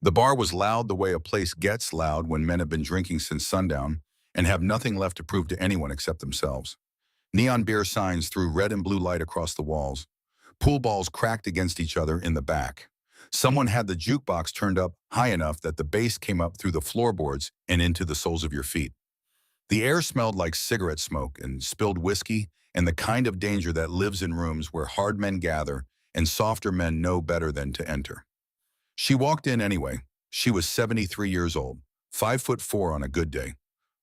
The bar was loud the way a place gets loud when men have been drinking since sundown and have nothing left to prove to anyone except themselves. Neon beer signs threw red and blue light across the walls. Pool balls cracked against each other in the back. Someone had the jukebox turned up high enough that the bass came up through the floorboards and into the soles of your feet. The air smelled like cigarette smoke and spilled whiskey and the kind of danger that lives in rooms where hard men gather and softer men know better than to enter. She walked in anyway. She was 73 years old, 5'4" on a good day.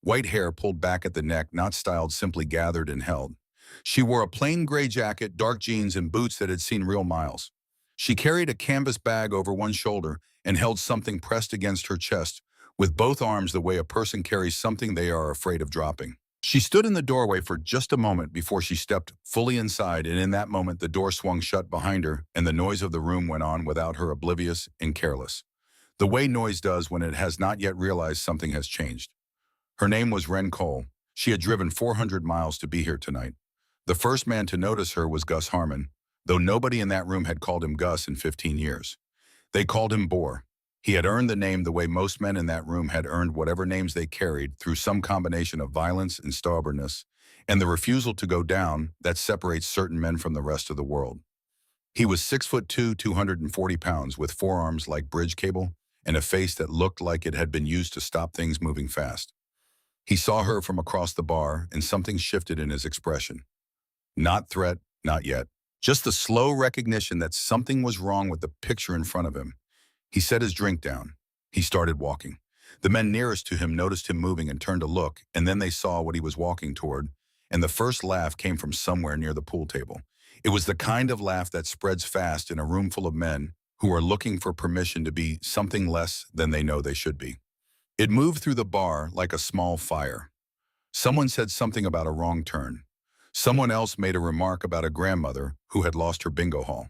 White hair pulled back at the neck, not styled, simply gathered and held. She wore a plain gray jacket, dark jeans, and boots that had seen real miles. She carried a canvas bag over one shoulder and held something pressed against her chest, with both arms the way a person carries something they are afraid of dropping. She stood in the doorway for just a moment before she stepped fully inside, and in that moment the door swung shut behind her and the noise of the room went on without her, oblivious and careless. The way noise does when it has not yet realized something has changed. Her name was Ren Cole. She had driven 400 miles to be here tonight. The first man to notice her was Gus Harmon, though nobody in that room had called him Gus in 15 years. They called him Boar. He had earned the name the way most men in that room had earned whatever names they carried through some combination of violence and stubbornness, and the refusal to go down that separates certain men from the rest of the world. He was 6'2", 240 pounds, with forearms like bridge cable and a face that looked like it had been used to stop things moving fast. He saw her from across the bar, and something shifted in his expression. Not threat, not yet. Just the slow recognition that something was wrong with the picture in front of him. He set his drink down. He started walking. The men nearest to him noticed him moving and turned to look, and then they saw what he was walking toward, and the first laugh came from somewhere near the pool table. It was the kind of laugh that spreads fast in a room full of men who are looking for permission to be something less than they know they should be. It moved through the bar like a small fire. Someone said something about a wrong turn. Someone else made a remark about a grandmother who had lost her bingo hall.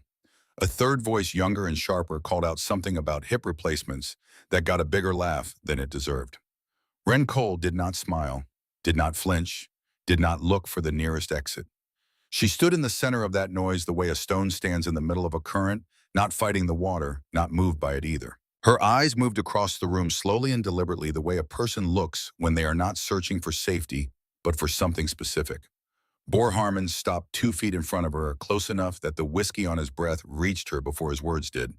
A third voice, younger and sharper, called out something about hip replacements that got a bigger laugh than it deserved. Ren Cole did not smile, did not flinch, did not look for the nearest exit. She stood in the center of that noise the way a stone stands in the middle of a current, not fighting the water, not moved by it either. Her eyes moved across the room slowly and deliberately, the way a person looks when they are not searching for safety, but for something specific. Boar Harmon stopped 2 feet in front of her, close enough that the whiskey on his breath reached her before his words did.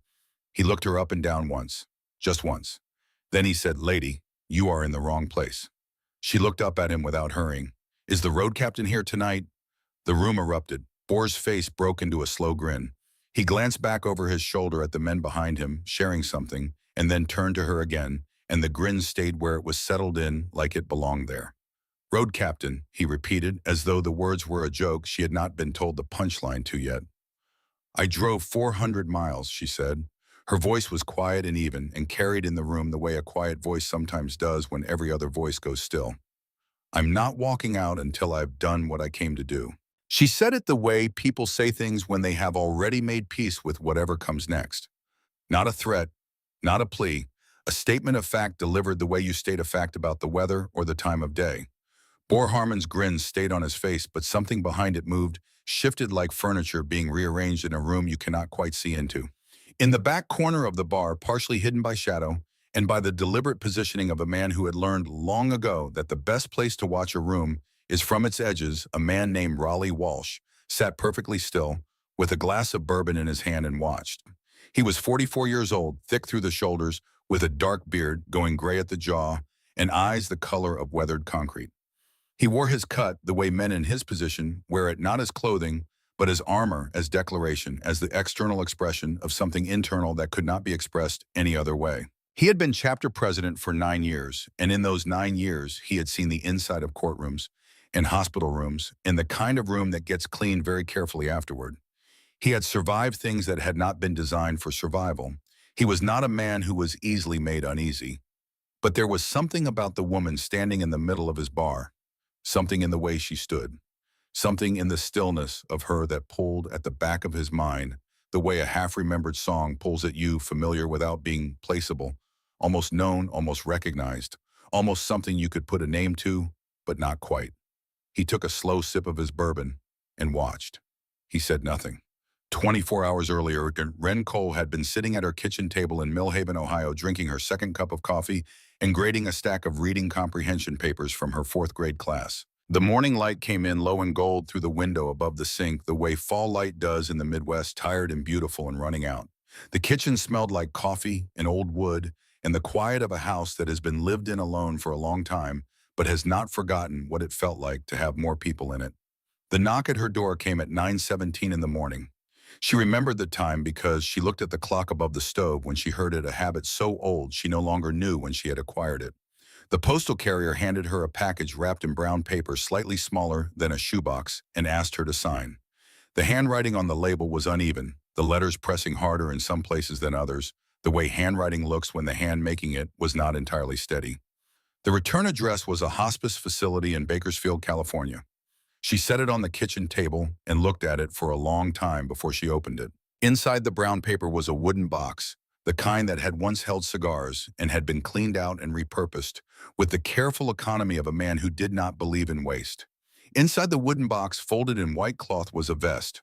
He looked her up and down once, just once. Then he said, "Lady, you are in the wrong place." She looked up at him without hurrying. "Is the road captain here tonight?" The room erupted. Boar's face broke into a slow grin. He glanced back over his shoulder at the men behind him, sharing something, and then turned to her again, and the grin stayed where it was settled in like it belonged there. "Road captain," he repeated, as though the words were a joke she had not been told the punchline to yet. "I drove 400 miles, she said. Her voice was quiet and even, and carried in the room the way a quiet voice sometimes does when every other voice goes still. "I'm not walking out until I've done what I came to do." She said it the way people say things when they have already made peace with whatever comes next. Not a threat, not a plea, a statement of fact delivered the way you state a fact about the weather or the time of day. Boar Harmon's grin stayed on his face, but something behind it moved, shifted like furniture being rearranged in a room you cannot quite see into. In the back corner of the bar, partially hidden by shadow, and by the deliberate positioning of a man who had learned long ago that the best place to watch a room is from its edges, a man named Raleigh Walsh sat perfectly still, with a glass of bourbon in his hand, and watched. He was 44 years old, thick through the shoulders, with a dark beard going gray at the jaw, and eyes the color of weathered concrete. He wore his cut the way men in his position wear it, not as clothing, but as armor, as declaration, as the external expression of something internal that could not be expressed any other way. He had been chapter president for 9 years, and in those 9 years, he had seen the inside of courtrooms and hospital rooms, and the kind of room that gets cleaned very carefully afterward. He had survived things that had not been designed for survival. He was not a man who was easily made uneasy. But there was something about the woman standing in the middle of his bar, something in the way she stood, something in the stillness of her that pulled at the back of his mind, the way a half-remembered song pulls at you, familiar without being placeable, almost known, almost recognized, almost something you could put a name to, but not quite. He took a slow sip of his bourbon and watched. He said nothing. 24 hours earlier, Ren Cole had been sitting at her kitchen table in Millhaven, Ohio, drinking her second cup of coffee and grading a stack of reading comprehension papers from her fourth grade class. The morning light came in low and gold through the window above the sink, the way fall light does in the Midwest, tired and beautiful and running out. The kitchen smelled like coffee and old wood and the quiet of a house that has been lived in alone for a long time, but has not forgotten what it felt like to have more people in it. The knock at her door came at 9:17 in the morning. She remembered the time because she looked at the clock above the stove when she heard it, a habit so old she no longer knew when she had acquired it. The postal carrier handed her a package wrapped in brown paper slightly smaller than a shoebox and asked her to sign. The handwriting on the label was uneven, the letters pressing harder in some places than others. The way handwriting looks when the hand making it was not entirely steady. The return address was a hospice facility in Bakersfield, California. She set it on the kitchen table and looked at it for a long time before she opened it. Inside the brown paper was a wooden box, the kind that had once held cigars and had been cleaned out and repurposed, with the careful economy of a man who did not believe in waste. Inside the wooden box, folded in white cloth, was a vest.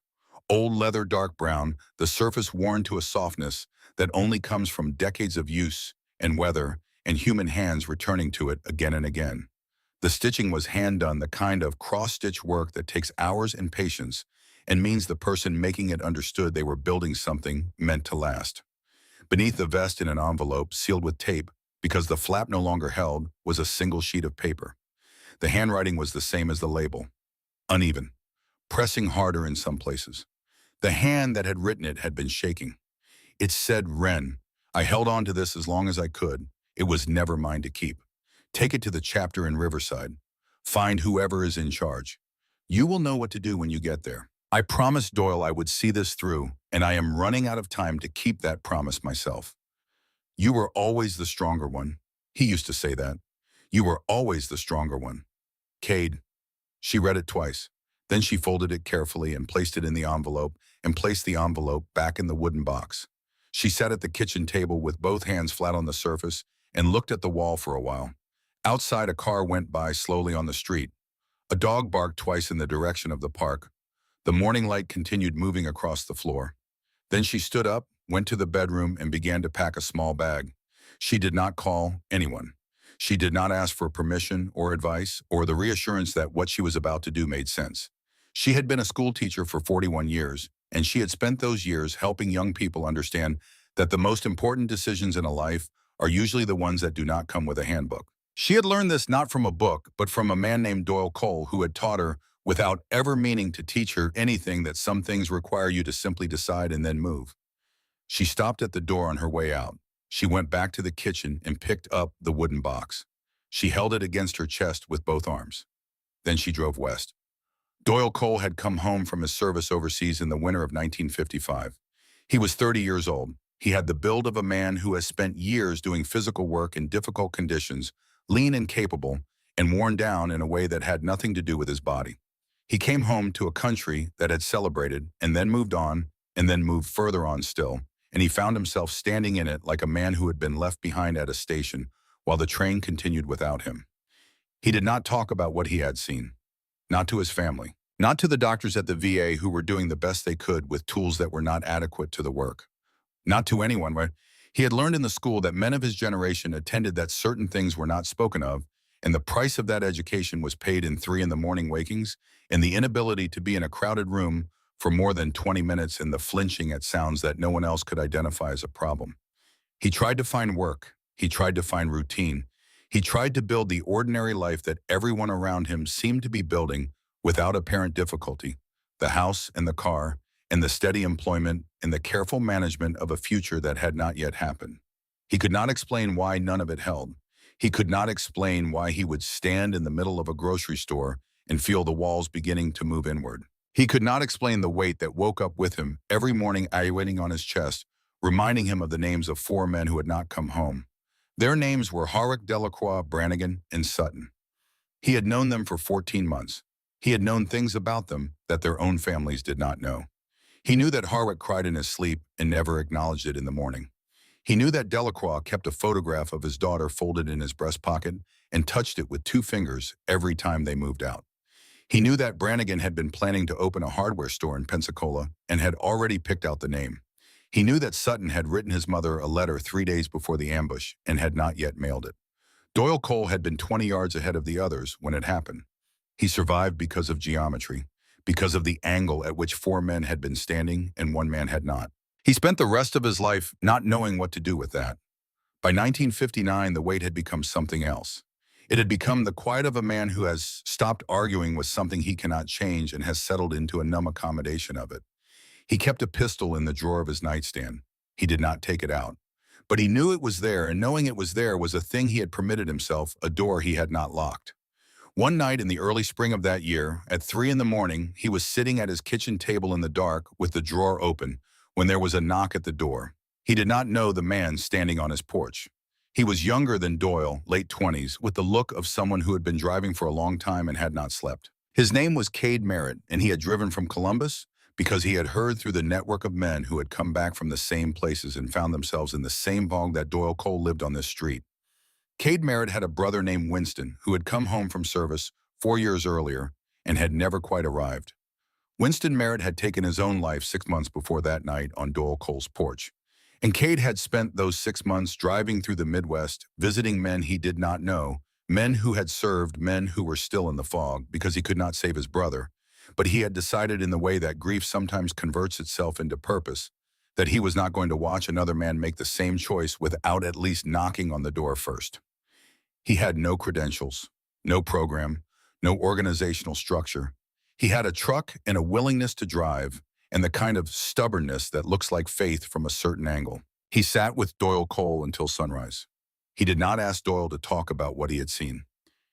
Old leather, dark brown, the surface worn to a softness that only comes from decades of use and weather and human hands returning to it again and again. The stitching was hand-done, the kind of cross-stitch work that takes hours and patience and means the person making it understood they were building something meant to last. Beneath the vest, in an envelope sealed with tape, because the flap no longer held, was a single sheet of paper. The handwriting was the same as the label, uneven, pressing harder in some places. The hand that had written it had been shaking. It said, "Ren, I held on to this as long as I could. It was never mine to keep. Take it to the chapter in Riverside. Find whoever is in charge. You will know what to do when you get there. I promised Doyle I would see this through, and I am running out of time to keep that promise myself. You were always the stronger one." He used to say that. "You were always the stronger one. Cade." She read it twice. Then she folded it carefully and placed it in the envelope and placed the envelope back in the wooden box. She sat at the kitchen table with both hands flat on the surface and looked at the wall for a while. Outside, a car went by slowly on the street. A dog barked twice in the direction of the park. The morning light continued moving across the floor. Then she stood up, went to the bedroom, and began to pack a small bag. She did not call anyone. She did not ask for permission or advice or the reassurance that what she was about to do made sense. She had been a school teacher for 41 years, and she had spent those years helping young people understand that the most important decisions in a life are usually the ones that do not come with a handbook. She had learned this not from a book, but from a man named Doyle Cole, who had taught her, without ever meaning to teach her anything, that some things require you to simply decide and then move. She stopped at the door on her way out. She went back to the kitchen and picked up the wooden box. She held it against her chest with both arms. Then she drove west. Doyle Cole had come home from his service overseas in the winter of 1955. He was 30 years old. He had the build of a man who has spent years doing physical work in difficult conditions, lean and capable, and worn down in a way that had nothing to do with his body. He came home to a country that had celebrated and then moved on and then moved further on still, and he found himself standing in it like a man who had been left behind at a station while the train continued without him. He did not talk about what he had seen, not to his family, not to the doctors at the VA who were doing the best they could with tools that were not adequate to the work, not to anyone. Right? He had learned in the school that men of his generation attended that certain things were not spoken of, and the price of that education was paid in 3 in the morning wakings and the inability to be in a crowded room for more than 20 minutes and the flinching at sounds that no one else could identify as a problem. He tried to find work. He tried to find routine. He tried to build the ordinary life that everyone around him seemed to be building without apparent difficulty, the house and the car and the steady employment and the careful management of a future that had not yet happened. He could not explain why none of it held. He could not explain why he would stand in the middle of a grocery store and feel the walls beginning to move inward. He could not explain the weight that woke up with him every morning, waiting on his chest, reminding him of the names of 4 men who had not come home. Their names were Harwick, Delacroix, Brannigan, and Sutton. He had known them for 14 months. He had known things about them that their own families did not know. He knew that Harwick cried in his sleep and never acknowledged it in the morning. He knew that Delacroix kept a photograph of his daughter folded in his breast pocket and touched it with 2 fingers every time they moved out. He knew that Brannigan had been planning to open a hardware store in Pensacola and had already picked out the name. He knew that Sutton had written his mother a letter 3 days before the ambush and had not yet mailed it. Doyle Cole had been 20 yards ahead of the others when it happened. He survived because of geometry, because of the angle at which 4 men had been standing and 1 man had not. He spent the rest of his life not knowing what to do with that. By 1959, the wait had become something else. It had become the quiet of a man who has stopped arguing with something he cannot change and has settled into a numb accommodation of it. He kept a pistol in the drawer of his nightstand. He did not take it out. But he knew it was there, and knowing it was there was a thing he had permitted himself, a door he had not locked. One night in the early spring of that year, at 3 in the morning, he was sitting at his kitchen table in the dark with the drawer open when there was a knock at the door. He did not know the man standing on his porch. He was younger than Doyle, late 20s, with the look of someone who had been driving for a long time and had not slept. His name was Cade Merritt, and he had driven from Columbus because he had heard through the network of men who had come back from the same places and found themselves in the same bog that Doyle Cole lived on this street. Cade Merritt had a brother named Winston who had come home from service 4 years earlier and had never quite arrived. Winston Merritt had taken his own life 6 months before that night on Doyle Cole's porch. And Cade had spent those 6 months driving through the Midwest, visiting men he did not know, men who had served, men who were still in the fog because he could not save his brother. But he had decided, in the way that grief sometimes converts itself into purpose, that he was not going to watch another man make the same choice without at least knocking on the door first. He had no credentials, no program, no organizational structure. He had a truck and a willingness to drive, and the kind of stubbornness that looks like faith from a certain angle. He sat with Doyle Cole until sunrise. He did not ask Doyle to talk about what he had seen.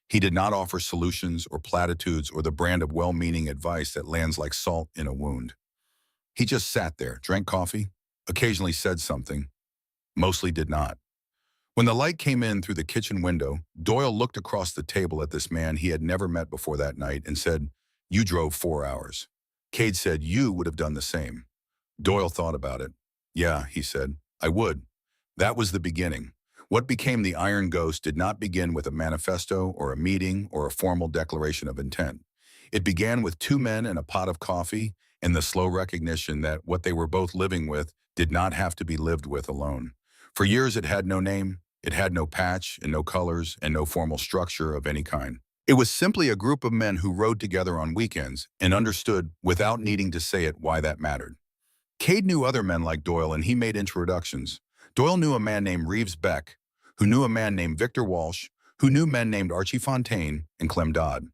He did not offer solutions or platitudes or the brand of well-meaning advice that lands like salt in a wound. He just sat there, drank coffee, occasionally said something, mostly did not. When the light came in through the kitchen window, Doyle looked across the table at this man he had never met before that night and said, "You drove 4 hours." Cade said, "You would have done the same." Doyle thought about it. "Yeah," he said, "I would." That was the beginning. What became the Iron Ghost did not begin with a manifesto or a meeting or a formal declaration of intent. It began with 2 men and a pot of coffee and the slow recognition that what they were both living with did not have to be lived with alone. For years it had no name, it had no patch and no colors and no formal structure of any kind. It was simply a group of men who rode together on weekends and understood, without needing to say it, why that mattered. Cade knew other men like Doyle, and he made introductions. Doyle knew a man named Reeves Beck, who knew a man named Victor Walsh, who knew men named Archie Fontaine and Clem Dodd.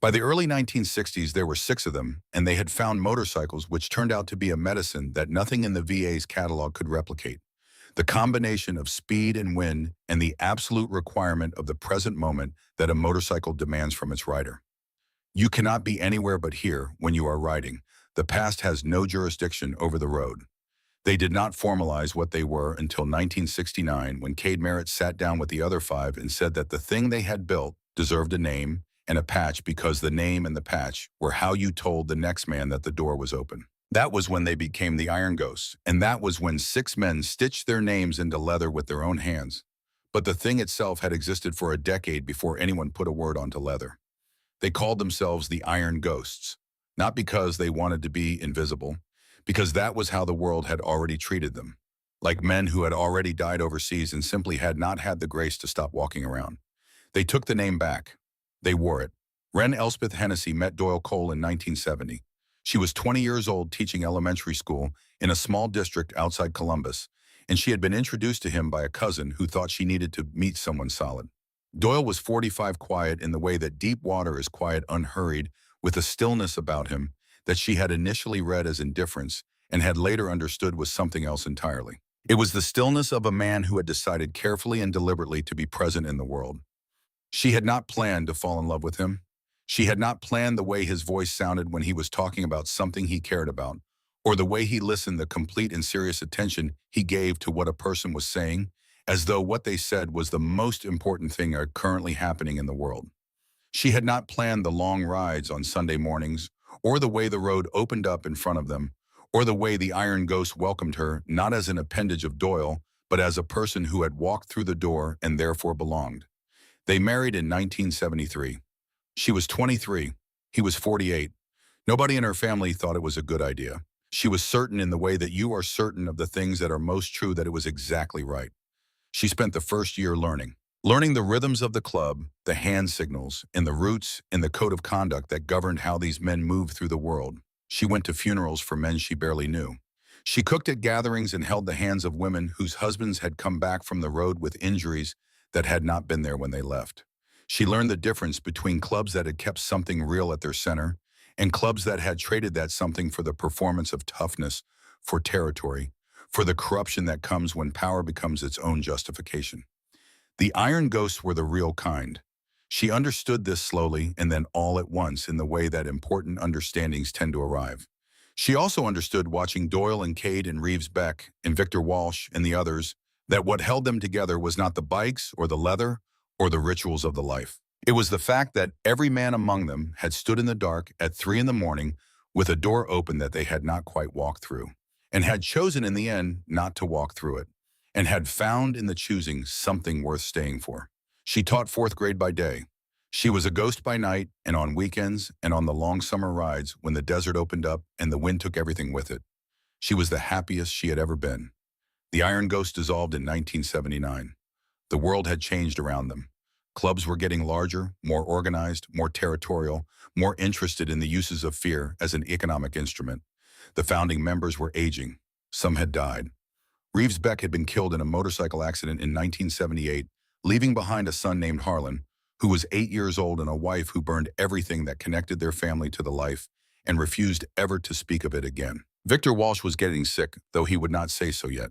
By the early 1960s, there were 6 of them, and they had found motorcycles which turned out to be a medicine that nothing in the VA's catalog could replicate. The combination of speed and wind and the absolute requirement of the present moment that a motorcycle demands from its rider. You cannot be anywhere but here when you are riding. The past has no jurisdiction over the road. They did not formalize what they were until 1969, when Cade Merritt sat down with the other 5 and said that the thing they had built deserved a name and a patch because the name and the patch were how you told the next man that the door was open. That was when they became the Iron Ghosts, and that was when 6 men stitched their names into leather with their own hands. But the thing itself had existed for a decade before anyone put a word onto leather. They called themselves the Iron Ghosts, not because they wanted to be invisible, because that was how the world had already treated them, like men who had already died overseas and simply had not had the grace to stop walking around. They took the name back. They wore it. Wren Elspeth Hennessy met Doyle Cole in 1970. She was 20 years old, teaching elementary school in a small district outside Columbus, and she had been introduced to him by a cousin who thought she needed to meet someone solid. Doyle was 45, quiet in the way that deep water is quiet, unhurried, with a stillness about him that she had initially read as indifference and had later understood was something else entirely. It was the stillness of a man who had decided carefully and deliberately to be present in the world. She had not planned to fall in love with him. She had not planned the way his voice sounded when he was talking about something he cared about, or the way he listened, the complete and serious attention he gave to what a person was saying, as though what they said was the most important thing currently happening in the world. She had not planned the long rides on Sunday mornings, or the way the road opened up in front of them, or the way the Iron Ghost welcomed her, not as an appendage of Doyle, but as a person who had walked through the door and therefore belonged. They married in 1973. She was 23. He was 48. Nobody in her family thought it was a good idea. She was certain in the way that you are certain of the things that are most true that it was exactly right. She spent the first year learning the rhythms of the club, the hand signals, and the roots and the code of conduct that governed how these men moved through the world. She went to funerals for men she barely knew. She cooked at gatherings and held the hands of women whose husbands had come back from the road with injuries that had not been there when they left. She learned the difference between clubs that had kept something real at their center and clubs that had traded that something for the performance of toughness, for territory, for the corruption that comes when power becomes its own justification. The iron ghosts were the real kind. She understood this slowly and then all at once in the way that important understandings tend to arrive. She also understood watching Doyle and Cade and Reeves Beck and Victor Walsh and the others that what held them together was not the bikes or the leather or the rituals of the life. It was the fact that every man among them had stood in the dark at 3 in the morning with a door open that they had not quite walked through, and had chosen in the end not to walk through it, and had found in the choosing something worth staying for. She taught fourth grade by day. She was a ghost by night and on weekends and on the long summer rides when the desert opened up and the wind took everything with it. She was the happiest she had ever been. The Iron Ghost dissolved in 1979. The world had changed around them. Clubs were getting larger, more organized, more territorial, more interested in the uses of fear as an economic instrument. The founding members were aging. Some had died. Reeves Beck had been killed in a motorcycle accident in 1978, leaving behind a son named Harlan, who was 8 years old, and a wife who burned everything that connected their family to the life and refused ever to speak of it again. Victor Walsh was getting sick, though he would not say so yet.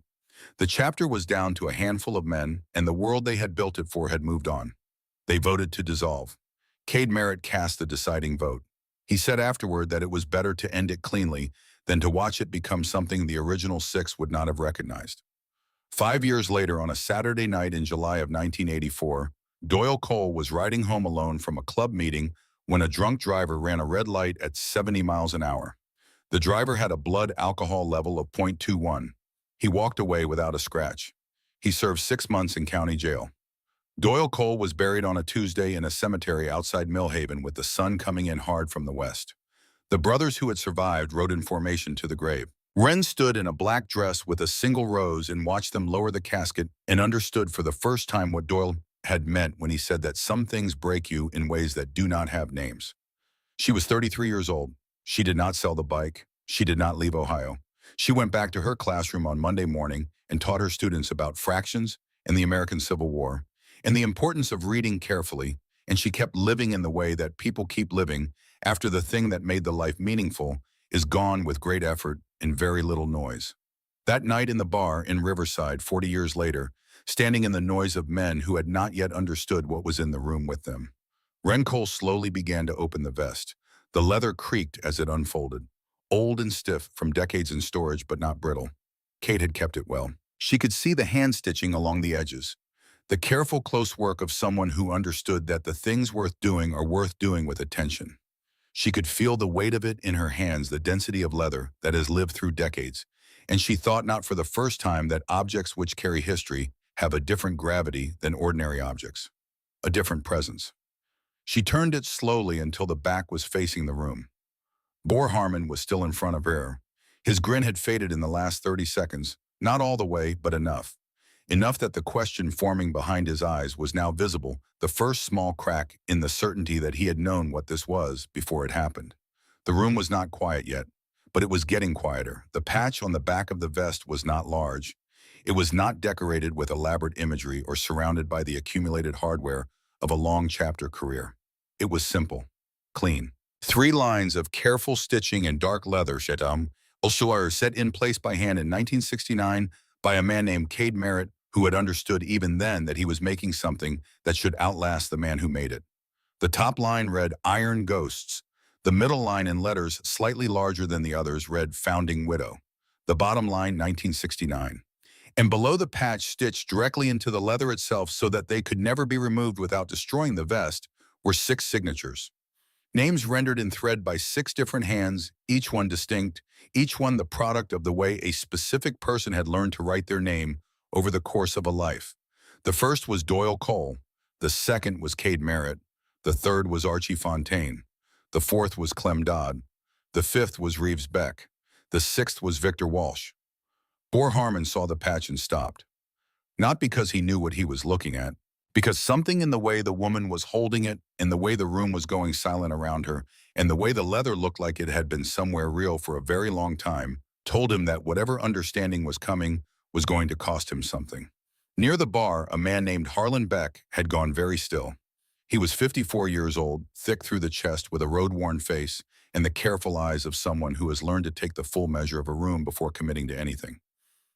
The chapter was down to a handful of men, and the world they had built it for had moved on. They voted to dissolve. Cade Merritt cast the deciding vote. He said afterward that it was better to end it cleanly than to watch it become something the original six would not have recognized. 5 years later, on a Saturday night in July of 1984, Doyle Cole was riding home alone from a club meeting when a drunk driver ran a red light at 70 miles an hour. The driver had a blood alcohol level of .21. He walked away without a scratch. He served 6 months in county jail. Doyle Cole was buried on a Tuesday in a cemetery outside Millhaven with the sun coming in hard from the west. The brothers who had survived rode in formation to the grave. Wren stood in a black dress with a single rose and watched them lower the casket and understood for the first time what Doyle had meant when he said that some things break you in ways that do not have names. She was 33 years old. She did not sell the bike. She did not leave Ohio. She went back to her classroom on Monday morning and taught her students about fractions and the American Civil War and the importance of reading carefully, and she kept living in the way that people keep living after the thing that made the life meaningful is gone with great effort and very little noise. That night in the bar in Riverside 40 years later, standing in the noise of men who had not yet understood what was in the room with them, Wren Cole slowly began to open the vest. The leather creaked as it unfolded, old and stiff from decades in storage but not brittle. Kate had kept it well. She could see the hand stitching along the edges, the careful close work of someone who understood that the things worth doing are worth doing with attention. She could feel the weight of it in her hands, the density of leather that has lived through decades, and she thought not for the first time that objects which carry history have a different gravity than ordinary objects, a different presence. She turned it slowly until the back was facing the room. Boar Harmon was still in front of her. His grin had faded in the last 30 seconds, not all the way, but enough. Enough that the question forming behind his eyes was now visible, the first small crack in the certainty that he had known what this was before it happened. The room was not quiet yet, but it was getting quieter. The patch on the back of the vest was not large. It was not decorated with elaborate imagery or surrounded by the accumulated hardware of a long chapter career. It was simple, clean. 3 lines of careful stitching in dark leather, also are set in place by hand in 1969 by a man named Cade Merritt, who had understood even then that he was making something that should outlast the man who made it. The top line read Iron Ghosts. The middle line in letters slightly larger than the others read Founding Widow. The bottom line 1969. And below the patch, stitched directly into the leather itself so that they could never be removed without destroying the vest, were 6 signatures. Names rendered in thread by 6 different hands, each one distinct, each one the product of the way a specific person had learned to write their name over the course of a life. The first was Doyle Cole, the second was Cade Merritt, the third was Archie Fontaine, The fourth was Clem Dodd. The fifth was Reeves Beck. The sixth was Victor Walsh. Poor Harmon saw the patch and stopped. Not because he knew what he was looking at, because something in the way the woman was holding it, in the way the room was going silent around her, and the way the leather looked like it had been somewhere real for a very long time, told him that whatever understanding was coming was going to cost him something. Near the bar, a man named Harlan Beck had gone very still. He was 54 years old, thick through the chest with a road-worn face and the careful eyes of someone who has learned to take the full measure of a room before committing to anything.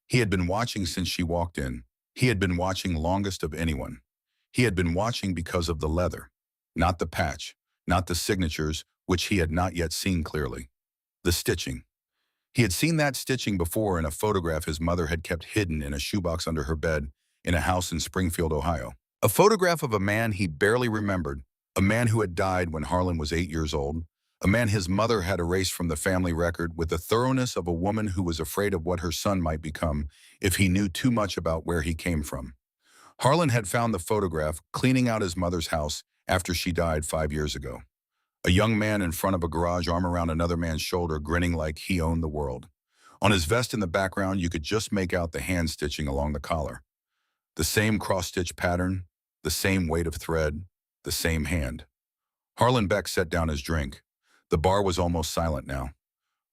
He had been watching since she walked in. He had been watching longest of anyone. He had been watching because of the leather, not the patch, not the signatures, which he had not yet seen clearly. The stitching. He had seen that stitching before in a photograph his mother had kept hidden in a shoebox under her bed in a house in Springfield, Ohio. A photograph of a man he barely remembered, a man who had died when Harlan was 8 years old, a man his mother had erased from the family record with the thoroughness of a woman who was afraid of what her son might become if he knew too much about where he came from. Harlan had found the photograph cleaning out his mother's house after she died 5 years ago. A young man in front of a garage, arm around another man's shoulder, grinning like he owned the world. On his vest in the background, you could just make out the hand stitching along the collar. The same cross-stitch pattern, the same weight of thread, the same hand. Harlan Beck set down his drink. The bar was almost silent now.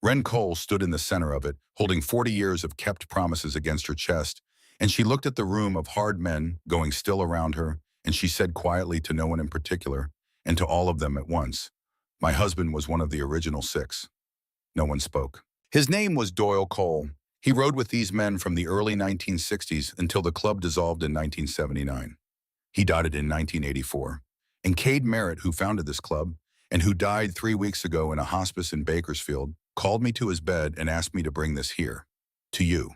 Ren Cole stood in the center of it, holding 40 years of kept promises against her chest, and she looked at the room of hard men going still around her, and she said quietly to no one in particular, and to all of them at once, "My husband was one of the original 6. No one spoke. His name was Doyle Cole. He rode with these men from the early 1960s until the club dissolved in 1979. He died in 1984. And Cade Merritt, who founded this club, and who died 3 weeks ago in a hospice in Bakersfield, called me to his bed and asked me to bring this here. To you."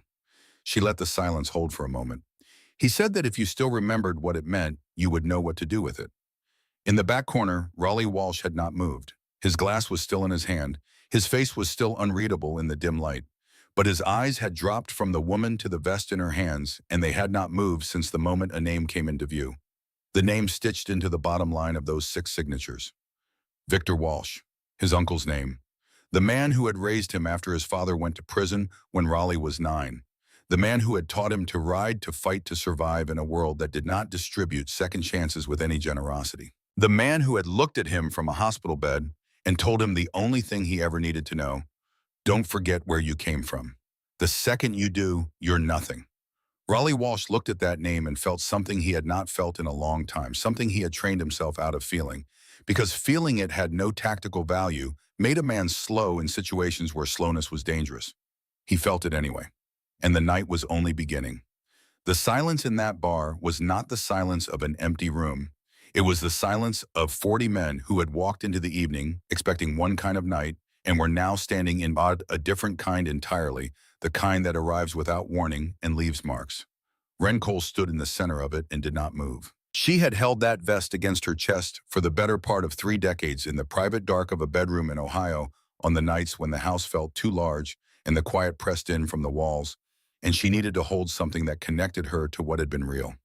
She let the silence hold for a moment. "He said that if you still remembered what it meant, you would know what to do with it." In the back corner, Raleigh Walsh had not moved. His glass was still in his hand. His face was still unreadable in the dim light. But his eyes had dropped from the woman to the vest in her hands, and they had not moved since the moment a name came into view. The name stitched into the bottom line of those 6 signatures. Victor Walsh, his uncle's name. The man who had raised him after his father went to prison when Raleigh was 9. The man who had taught him to ride, to fight, to survive in a world that did not distribute second chances with any generosity. The man who had looked at him from a hospital bed and told him the only thing he ever needed to know: don't forget where you came from. The second you do, you're nothing. Raleigh Walsh looked at that name and felt something he had not felt in a long time, something he had trained himself out of feeling, because feeling it had no tactical value, made a man slow in situations where slowness was dangerous. He felt it anyway, and the night was only beginning. The silence in that bar was not the silence of an empty room. It was the silence of 40 men who had walked into the evening expecting one kind of night and were now standing in a different kind entirely, the kind that arrives without warning and leaves marks. Ren Cole stood in the center of it and did not move. She had held that vest against her chest for the better part of 3 decades in the private dark of a bedroom in Ohio on the nights when the house felt too large and the quiet pressed in from the walls, and she needed to hold something that connected her to what had been real.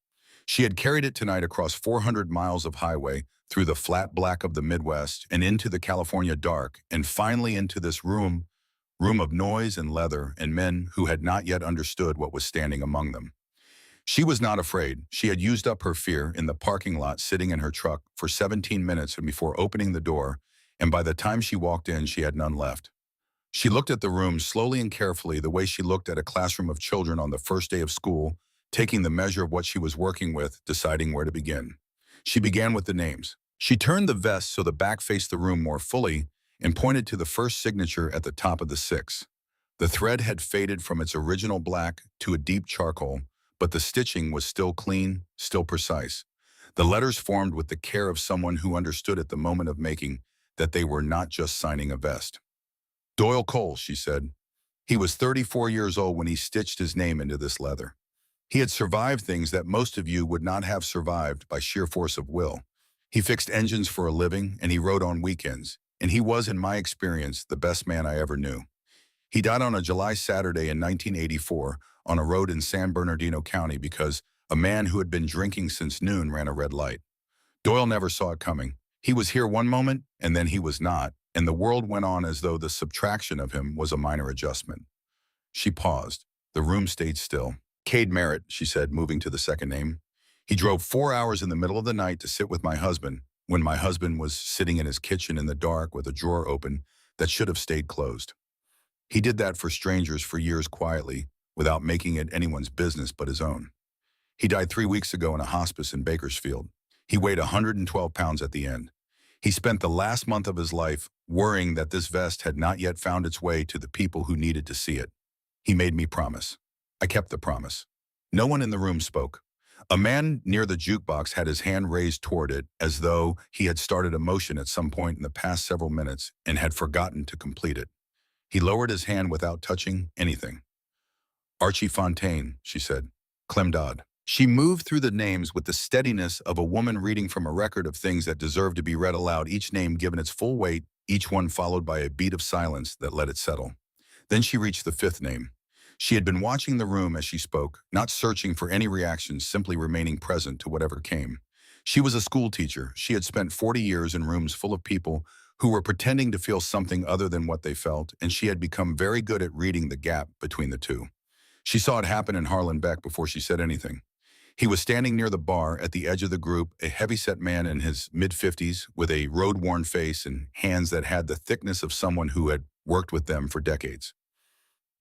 She had carried it tonight across 400 miles of highway, through the flat black of the Midwest, and into the California dark, and finally into this room of noise and leather and men who had not yet understood what was standing among them. She was not afraid. She had used up her fear in the parking lot sitting in her truck for 17 minutes before opening the door, and by the time she walked in, she had none left. She looked at the room slowly and carefully, the way she looked at a classroom of children on the first day of school, taking the measure of what she was working with, deciding where to begin. She began with the names. She turned the vest so the back faced the room more fully and pointed to the first signature at the top of the 6. The thread had faded from its original black to a deep charcoal, but the stitching was still clean, still precise. The letters formed with the care of someone who understood at the moment of making that they were not just signing a vest. "Doyle Cole," she said. He was 34 years old when he stitched his name into this leather. He had survived things that most of you would not have survived by sheer force of will. He fixed engines for a living, and he rode on weekends, and he was, in my experience, the best man I ever knew. He died on a July Saturday in 1984 on a road in San Bernardino County because a man who had been drinking since noon ran a red light. Doyle never saw it coming. He was here one moment, and then he was not, and the world went on as though the subtraction of him was a minor adjustment. She paused. The room stayed still. Cade Merritt, she said, moving to the second name. He drove 4 hours in the middle of the night to sit with my husband when my husband was sitting in his kitchen in the dark with a drawer open that should have stayed closed. He did that for strangers for years quietly, without making it anyone's business but his own. He died 3 weeks ago in a hospice in Bakersfield. He weighed 112 pounds at the end. He spent the last month of his life worrying that this vest had not yet found its way to the people who needed to see it. He made me promise. I kept the promise. No one in the room spoke. A man near the jukebox had his hand raised toward it as though he had started a motion at some point in the past several minutes and had forgotten to complete it. He lowered his hand without touching anything. Archie Fontaine, she said. Clem Dodd. She moved through the names with the steadiness of a woman reading from a record of things that deserve to be read aloud, each name given its full weight, each one followed by a beat of silence that let it settle. Then she reached the fifth name. She had been watching the room as she spoke, not searching for any reactions, simply remaining present to whatever came. She was a school teacher. She had spent 40 years in rooms full of people who were pretending to feel something other than what they felt, and she had become very good at reading the gap between the two. She saw it happen in Harlan Beck before she said anything. He was standing near the bar at the edge of the group, a heavy-set man in his mid-50s with a road-worn face and hands that had the thickness of someone who had worked with them for decades.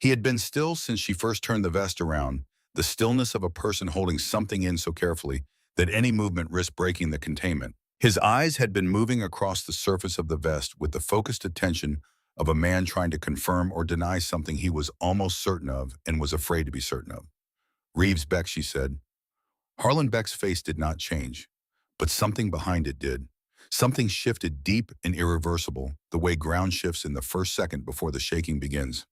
He had been still since she first turned the vest around, the stillness of a person holding something in so carefully that any movement risked breaking the containment. His eyes had been moving across the surface of the vest with the focused attention of a man trying to confirm or deny something he was almost certain of and was afraid to be certain of. Reeves Beck, she said. Harlan Beck's face did not change, but something behind it did. Something shifted deep and irreversible, the way ground shifts in the first second before the shaking begins.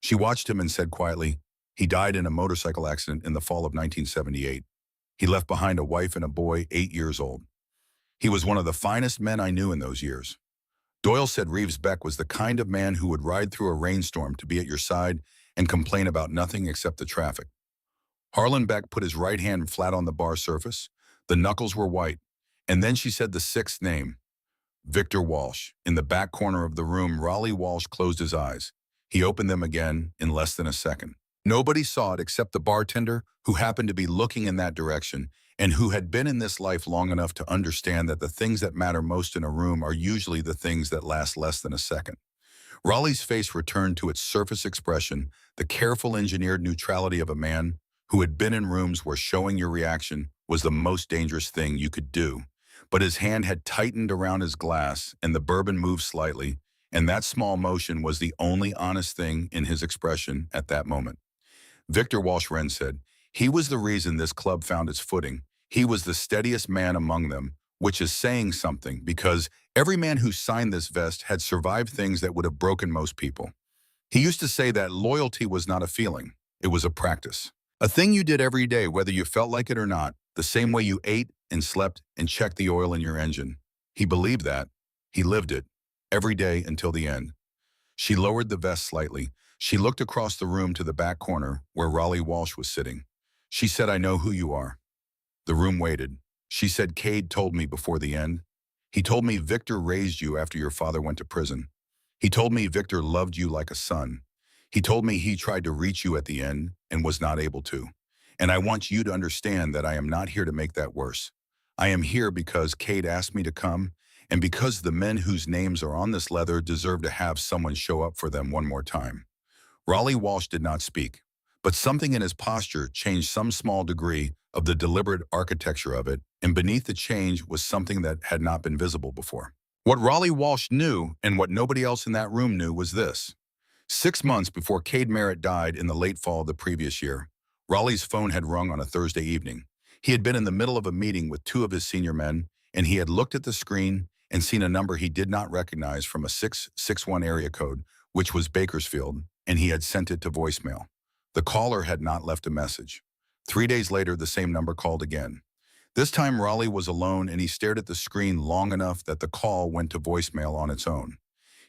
She watched him and said quietly, he died in a motorcycle accident in the fall of 1978. He left behind a wife and a boy 8 years old. He was one of the finest men I knew in those years. Doyle said Reeves Beck was the kind of man who would ride through a rainstorm to be at your side and complain about nothing except the traffic. Harlan Beck put his right hand flat on the bar surface. The knuckles were white. And then she said the sixth name, Victor Walsh. In the back corner of the room, Raleigh Walsh closed his eyes. He opened them again in less than a second. Nobody saw it except the bartender, who happened to be looking in that direction and who had been in this life long enough to understand that the things that matter most in a room are usually the things that last less than a second. Raleigh's face returned to its surface expression, the careful engineered neutrality of a man who had been in rooms where showing your reaction was the most dangerous thing you could do. But his hand had tightened around his glass and the bourbon moved slightly, and that small motion was the only honest thing in his expression at that moment. Victor Walsh Wren said, he was the reason this club found its footing. He was the steadiest man among them, which is saying something because every man who signed this vest had survived things that would have broken most people. He used to say that loyalty was not a feeling, it was a practice. A thing you did every day, whether you felt like it or not, the same way you ate and slept and checked the oil in your engine. He believed that. He lived it, every day until the end. She lowered the vest slightly. She looked across the room to the back corner where Raleigh Walsh was sitting. She said, I know who you are. The room waited. She said, Cade told me before the end. He told me Victor raised you after your father went to prison. He told me Victor loved you like a son. He told me he tried to reach you at the end and was not able to. And I want you to understand that I am not here to make that worse. I am here because Cade asked me to come, and because the men whose names are on this leather deserve to have someone show up for them one more time. Raleigh Walsh did not speak, but something in his posture changed some small degree of the deliberate architecture of it, and beneath the change was something that had not been visible before. What Raleigh Walsh knew, and what nobody else in that room knew, was this. 6 months before Cade Merritt died in the late fall of the previous year, Raleigh's phone had rung on a Thursday evening. He had been in the middle of a meeting with 2 of his senior men, and he had looked at the screen and seen a number he did not recognize from a 661 area code, which was Bakersfield, and he had sent it to voicemail. The caller had not left a message. 3 days later, the same number called again. This time, Raleigh was alone, and he stared at the screen long enough that the call went to voicemail on its own.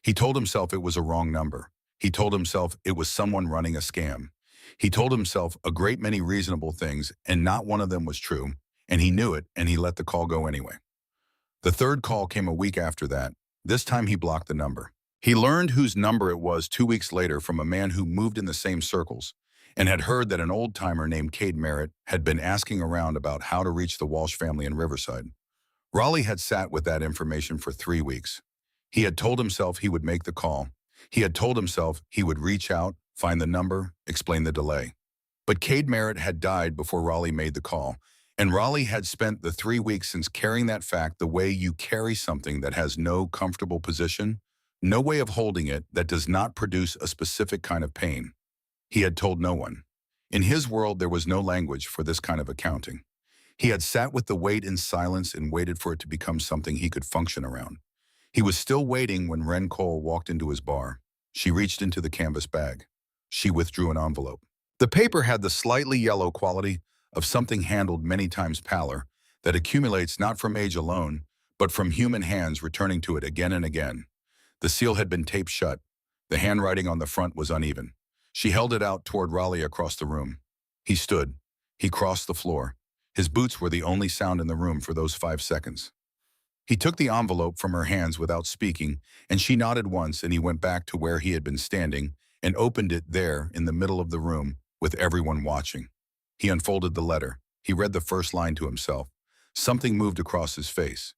He told himself it was a wrong number. He told himself it was someone running a scam. He told himself a great many reasonable things, and not one of them was true, and he knew it, and he let the call go anyway. The third call came a week after that. This time he blocked the number. He learned whose number it was 2 weeks later from a man who moved in the same circles and had heard that an old-timer named Cade Merritt had been asking around about how to reach the Walsh family in Riverside. Raleigh had sat with that information for 3 weeks. He had told himself he would make the call. He had told himself he would reach out, find the number, explain the delay. But Cade Merritt had died before Raleigh made the call, and Raleigh had spent the 3 weeks since carrying that fact the way you carry something that has no comfortable position, no way of holding it that does not produce a specific kind of pain. He had told no one. In his world, there was no language for this kind of accounting. He had sat with the weight in silence and waited for it to become something he could function around. He was still waiting when Wren Cole walked into his bar. She reached into the canvas bag. She withdrew an envelope. The paper had the slightly yellow quality of something handled many times pallor that accumulates not from age alone, but from human hands returning to it again and again. The seal had been taped shut. The handwriting on the front was uneven. She held it out toward Raleigh across the room. He stood. He crossed the floor. His boots were the only sound in the room for those 5 seconds. He took the envelope from her hands without speaking, and she nodded once, and he went back to where he had been standing and opened it there in the middle of the room with everyone watching. He unfolded the letter. He read the first line to himself. Something moved across his face.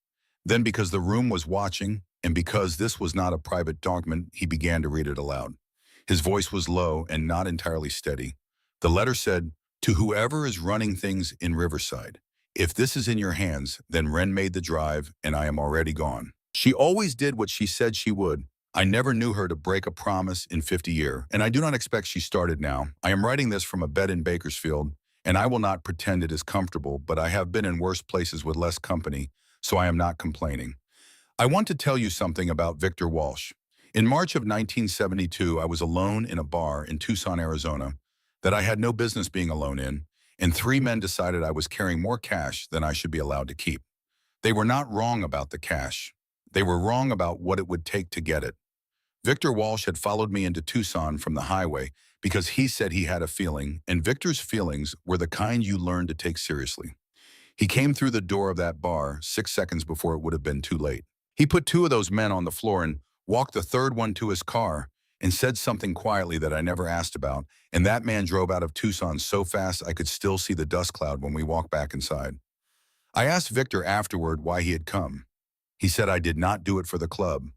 Then, because the room was watching, and because this was not a private document, he began to read it aloud. His voice was low and not entirely steady. The letter said, "To whoever is running things in Riverside, if this is in your hands, then Wren made the drive, and I am already gone. She always did what she said she would. I never knew her to break a promise in 50 years, and I do not expect she started now. I am writing this from a bed in Bakersfield, and I will not pretend it is comfortable, but I have been in worse places with less company, so I am not complaining. I want to tell you something about Victor Walsh. In March of 1972, I was alone in a bar in Tucson, Arizona, that I had no business being alone in, and 3 men decided I was carrying more cash than I should be allowed to keep. They were not wrong about the cash. They were wrong about what it would take to get it. Victor Walsh had followed me into Tucson from the highway because he said he had a feeling, and Victor's feelings were the kind you learn to take seriously. He came through the door of that bar 6 seconds before it would have been too late. He put 2 of those men on the floor and walked the third one to his car and said something quietly that I never asked about, and that man drove out of Tucson so fast I could still see the dust cloud when we walked back inside. I asked Victor afterward why he had come. He said, "I did not do it for the club.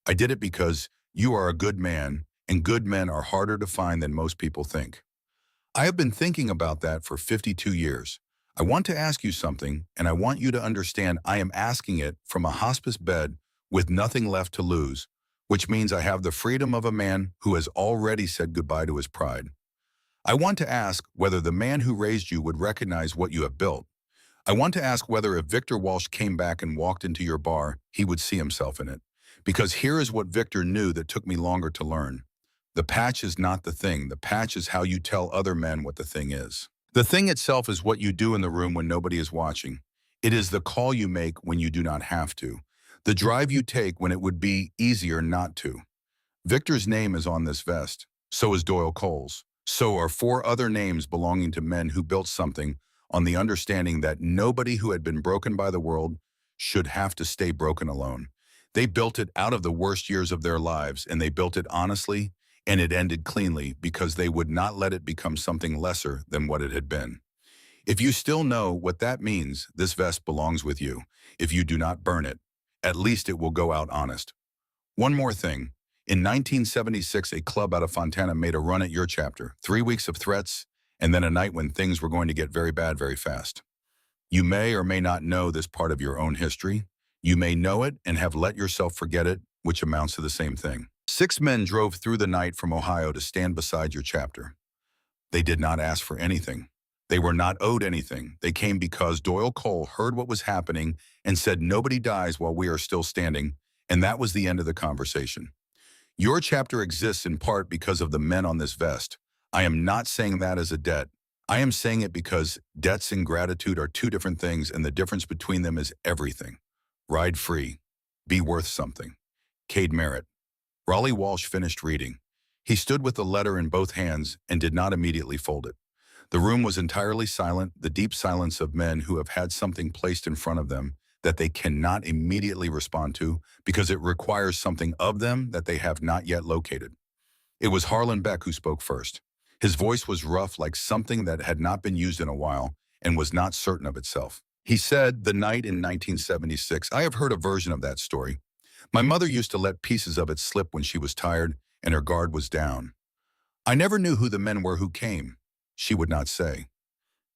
I did it because you are a good man, and good men are harder to find than most people think." I have been thinking about that for 52 years. I want to ask you something, and I want you to understand I am asking it from a hospice bed with nothing left to lose, which means I have the freedom of a man who has already said goodbye to his pride. I want to ask whether the man who raised you would recognize what you have built. I want to ask whether if Victor Walsh came back and walked into your bar, he would see himself in it. Because here is what Victor knew that took me longer to learn. The patch is not the thing. The patch is how you tell other men what the thing is. The thing itself is what you do in the room when nobody is watching. It is the call you make when you do not have to. The drive you take when it would be easier not to. Victor's name is on this vest. So is Doyle Cole's. So are 4 other names belonging to men who built something on the understanding that nobody who had been broken by the world should have to stay broken alone. They built it out of the worst years of their lives, and they built it honestly, and it ended cleanly because they would not let it become something lesser than what it had been. If you still know what that means, this vest belongs with you. If you do not burn it, at least it will go out honest. One more thing. In 1976, a club out of Fontana made a run at your chapter. 3 weeks of threats, and then a night when things were going to get very bad very fast. You may or may not know this part of your own history. You may know it and have let yourself forget it, which amounts to the same thing. 6 men drove through the night from Ohio to stand beside your chapter. They did not ask for anything. They were not owed anything. They came because Doyle Cole heard what was happening and said nobody dies while we are still standing, and that was the end of the conversation. Your chapter exists in part because of the men on this vest. I am not saying that as a debt. I am saying it because debts and gratitude are 2 different things, and the difference between them is everything. Ride free. Be worth something. Cade Merritt. Raleigh Walsh finished reading. He stood with the letter in both hands and did not immediately fold it. The room was entirely silent, the deep silence of men who have had something placed in front of them that they cannot immediately respond to because it requires something of them that they have not yet located. It was Harlan Beck who spoke first. His voice was rough, like something that had not been used in a while and was not certain of itself. He said, "The night in 1976, I have heard a version of that story. My mother used to let pieces of it slip when she was tired and her guard was down. I never knew who the men were who came. She would not say."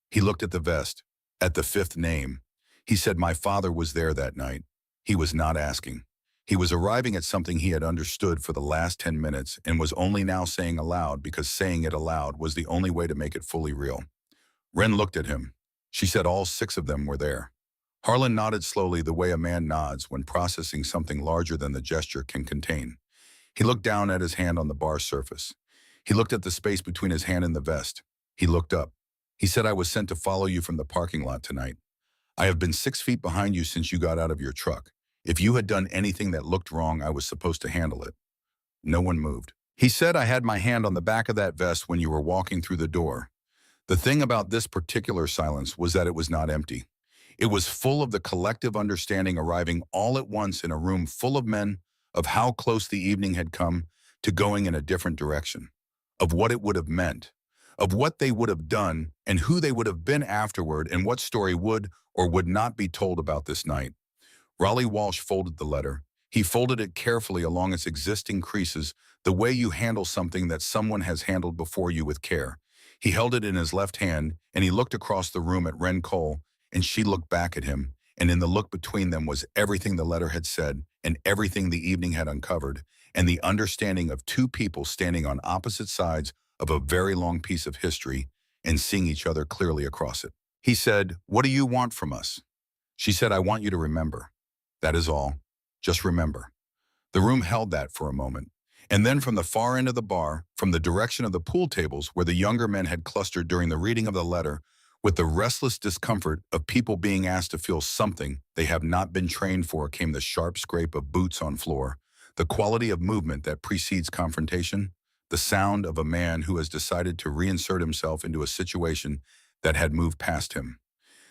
He looked at the vest, at the fifth name. He said, "My father was there that night." He was not asking. He was arriving at something he had understood for the last 10 minutes and was only now saying aloud because saying it aloud was the only way to make it fully real. Wren looked at him. She said all 6 of them were there. Harlan nodded slowly the way a man nods when processing something larger than the gesture can contain. He looked down at his hand on the bar surface. He looked at the space between his hand and the vest. He looked up. He said, "I was sent to follow you from the parking lot tonight. I have been 6 feet behind you since you got out of your truck. If you had done anything that looked wrong, I was supposed to handle it." No one moved. He said, "I had my hand on the back of that vest when you were walking through the door." The thing about this particular silence was that it was not empty. It was full of the collective understanding arriving all at once in a room full of men of how close the evening had come to going in a different direction, of what it would have meant, of what they would have done and who they would have been afterward and what story would or would not be told about this night. Raleigh Walsh folded the letter. He folded it carefully along its existing creases, the way you handle something that someone has handled before you with care. He held it in his left hand, and he looked across the room at Wren Cole, and she looked back at him, and in the look between them was everything the letter had said, and everything the evening had uncovered, and the understanding of 2 people standing on opposite sides of a very long piece of history and seeing each other clearly across it. He said, "What do you want from us?" She said, "I want you to remember. That is all. Just remember." The room held that for a moment. And then from the far end of the bar, from the direction of the pool tables where the younger men had clustered during the reading of the letter, with the restless discomfort of people being asked to feel something they have not been trained for, came the sharp scrape of boots on floor, the quality of movement that precedes confrontation, the sound of a man who has decided to reinsert himself into a situation that had moved past him.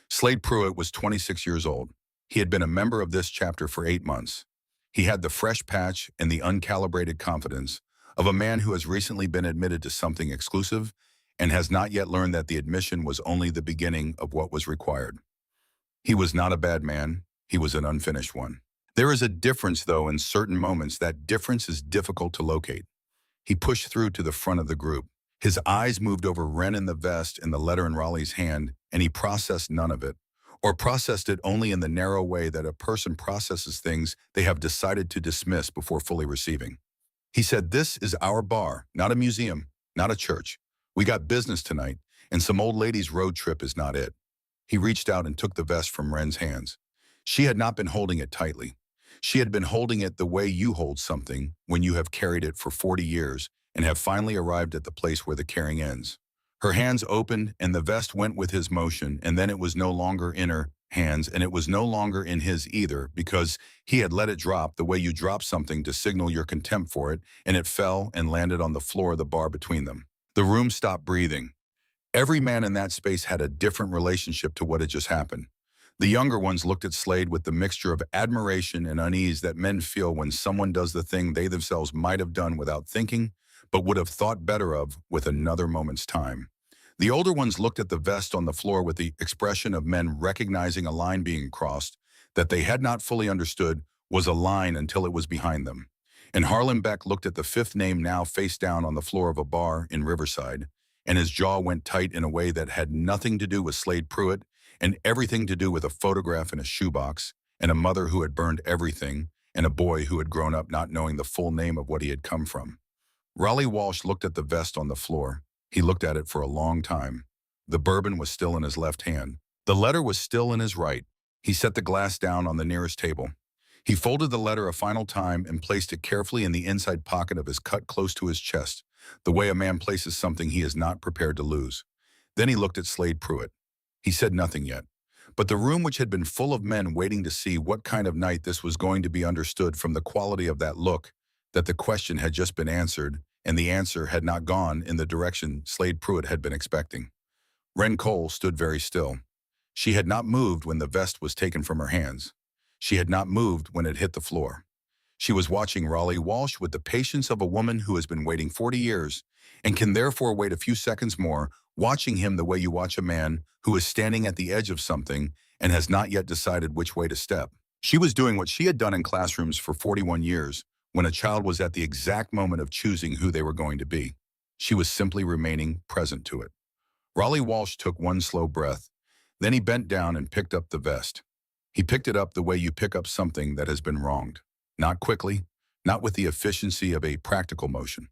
Slade Pruitt was 26 years old. He had been a member of this chapter for 8 months. He had the fresh patch and the uncalibrated confidence of a man who has recently been admitted to something exclusive and has not yet learned that the admission was only the beginning of what was required. He was not a bad man. He was an unfinished one. There is a difference, though, in certain moments. That difference is difficult to locate. He pushed through to the front of the group. His eyes moved over Wren in the vest and the letter in Raleigh's hand, and he processed none of it, or processed it only in the narrow way that a person processes things they have decided to dismiss before fully receiving. He said, "This is our bar, not a museum, not a church. We got business tonight, and some old lady's road trip is not it." He reached out and took the vest from Wren's hands. She had not been holding it tightly. She had been holding it the way you hold something when you have carried it for 40 years and have finally arrived at the place where the carrying ends. Her hands opened, and the vest went with his motion, and then it was no longer in her hands, and it was no longer in his either, because he had let it drop the way you drop something to signal your contempt for it, and it fell and landed on the floor of the bar between them. The room stopped breathing. Every man in that space had a different relationship to what had just happened. The younger ones looked at Slade with the mixture of admiration and unease that men feel when someone does the thing they themselves might have done without thinking, but would have thought better of with another moment's time. The older ones looked at the vest on the floor with the expression of men recognizing a line being crossed that they had not fully understood was a line until it was behind them. And Harlan Beck looked at the 5th name now face down on the floor of a bar in Riverside, and his jaw went tight in a way that had nothing to do with Slade Pruitt and everything to do with a photograph in a shoebox and a mother who had burned everything and a boy who had grown up not knowing the full name of what he had come from. Raleigh Walsh looked at the vest on the floor. He looked at it for a long time. The bourbon was still in his left hand. The letter was still in his right. He set the glass down on the nearest table. He folded the letter a final time and placed it carefully in the inside pocket of his cut close to his chest, the way a man places something he is not prepared to lose. Then he looked at Slade Pruitt. He said nothing yet, but the room, which had been full of men waiting to see what kind of night this was going to be, understood from the quality of that look that the question had just been answered, and the answer had not gone in the direction Slade Pruitt had been expecting. Wren Cole stood very still. She had not moved when the vest was taken from her hands. She had not moved when it hit the floor. She was watching Raleigh Walsh with the patience of a woman who has been waiting 40 years and can therefore wait a few seconds more, watching him the way you watch a man who is standing at the edge of something and has not yet decided which way to step. She was doing what she had done in classrooms for 41 years when a child was at the exact moment of choosing who they were going to be. She was simply remaining present to it. Raleigh Walsh took one slow breath. Then he bent down and picked up the vest. He picked it up the way you pick up something that has been wronged. Not quickly, not with the efficiency of a practical motion,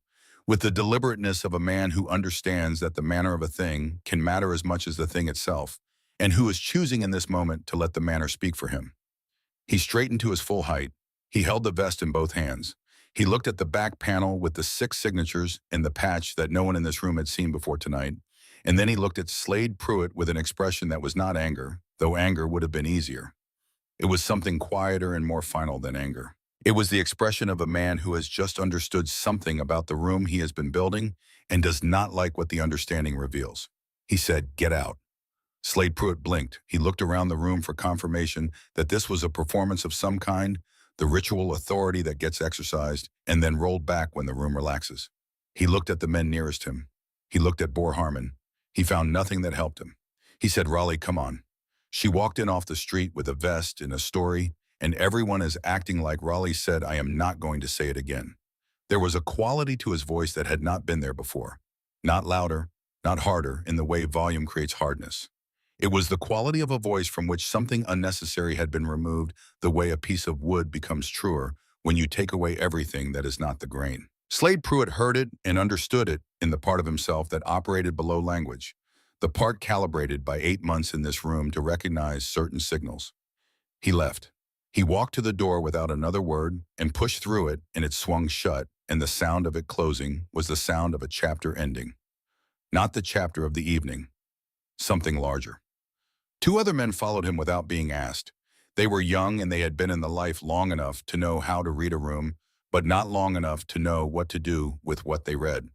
with the deliberateness of a man who understands that the manner of a thing can matter as much as the thing itself, and who is choosing in this moment to let the manner speak for him. He straightened to his full height. He held the vest in both hands. He looked at the back panel with the 6 signatures and the patch that no one in this room had seen before tonight, and then he looked at Slade Pruitt with an expression that was not anger, though anger would have been easier. It was something quieter and more final than anger. It was the expression of a man who has just understood something about the room he has been building and does not like what the understanding reveals. He said, "Get out." Slade Pruitt blinked. He looked around the room for confirmation that this was a performance of some kind, the ritual authority that gets exercised, and then rolled back when the room relaxes. He looked at the men nearest him. He looked at Boar Harmon. He found nothing that helped him. He said, "Raleigh, come on." She walked in off the street with a vest and a story, and everyone is acting like Raleigh said, "I am not going to say it again." There was a quality to his voice that had not been there before. Not louder, not harder, in the way volume creates hardness. It was the quality of a voice from which something unnecessary had been removed, the way a piece of wood becomes truer when you take away everything that is not the grain. Slade Pruitt heard it and understood it in the part of himself that operated below language, the part calibrated by 8 months in this room to recognize certain signals. He left. He walked to the door without another word and pushed through it, and it swung shut, and the sound of it closing was the sound of a chapter ending. Not the chapter of the evening. Something larger. 2 other men followed him without being asked. They were young and they had been in the life long enough to know how to read a room, but not long enough to know what to do with what they read.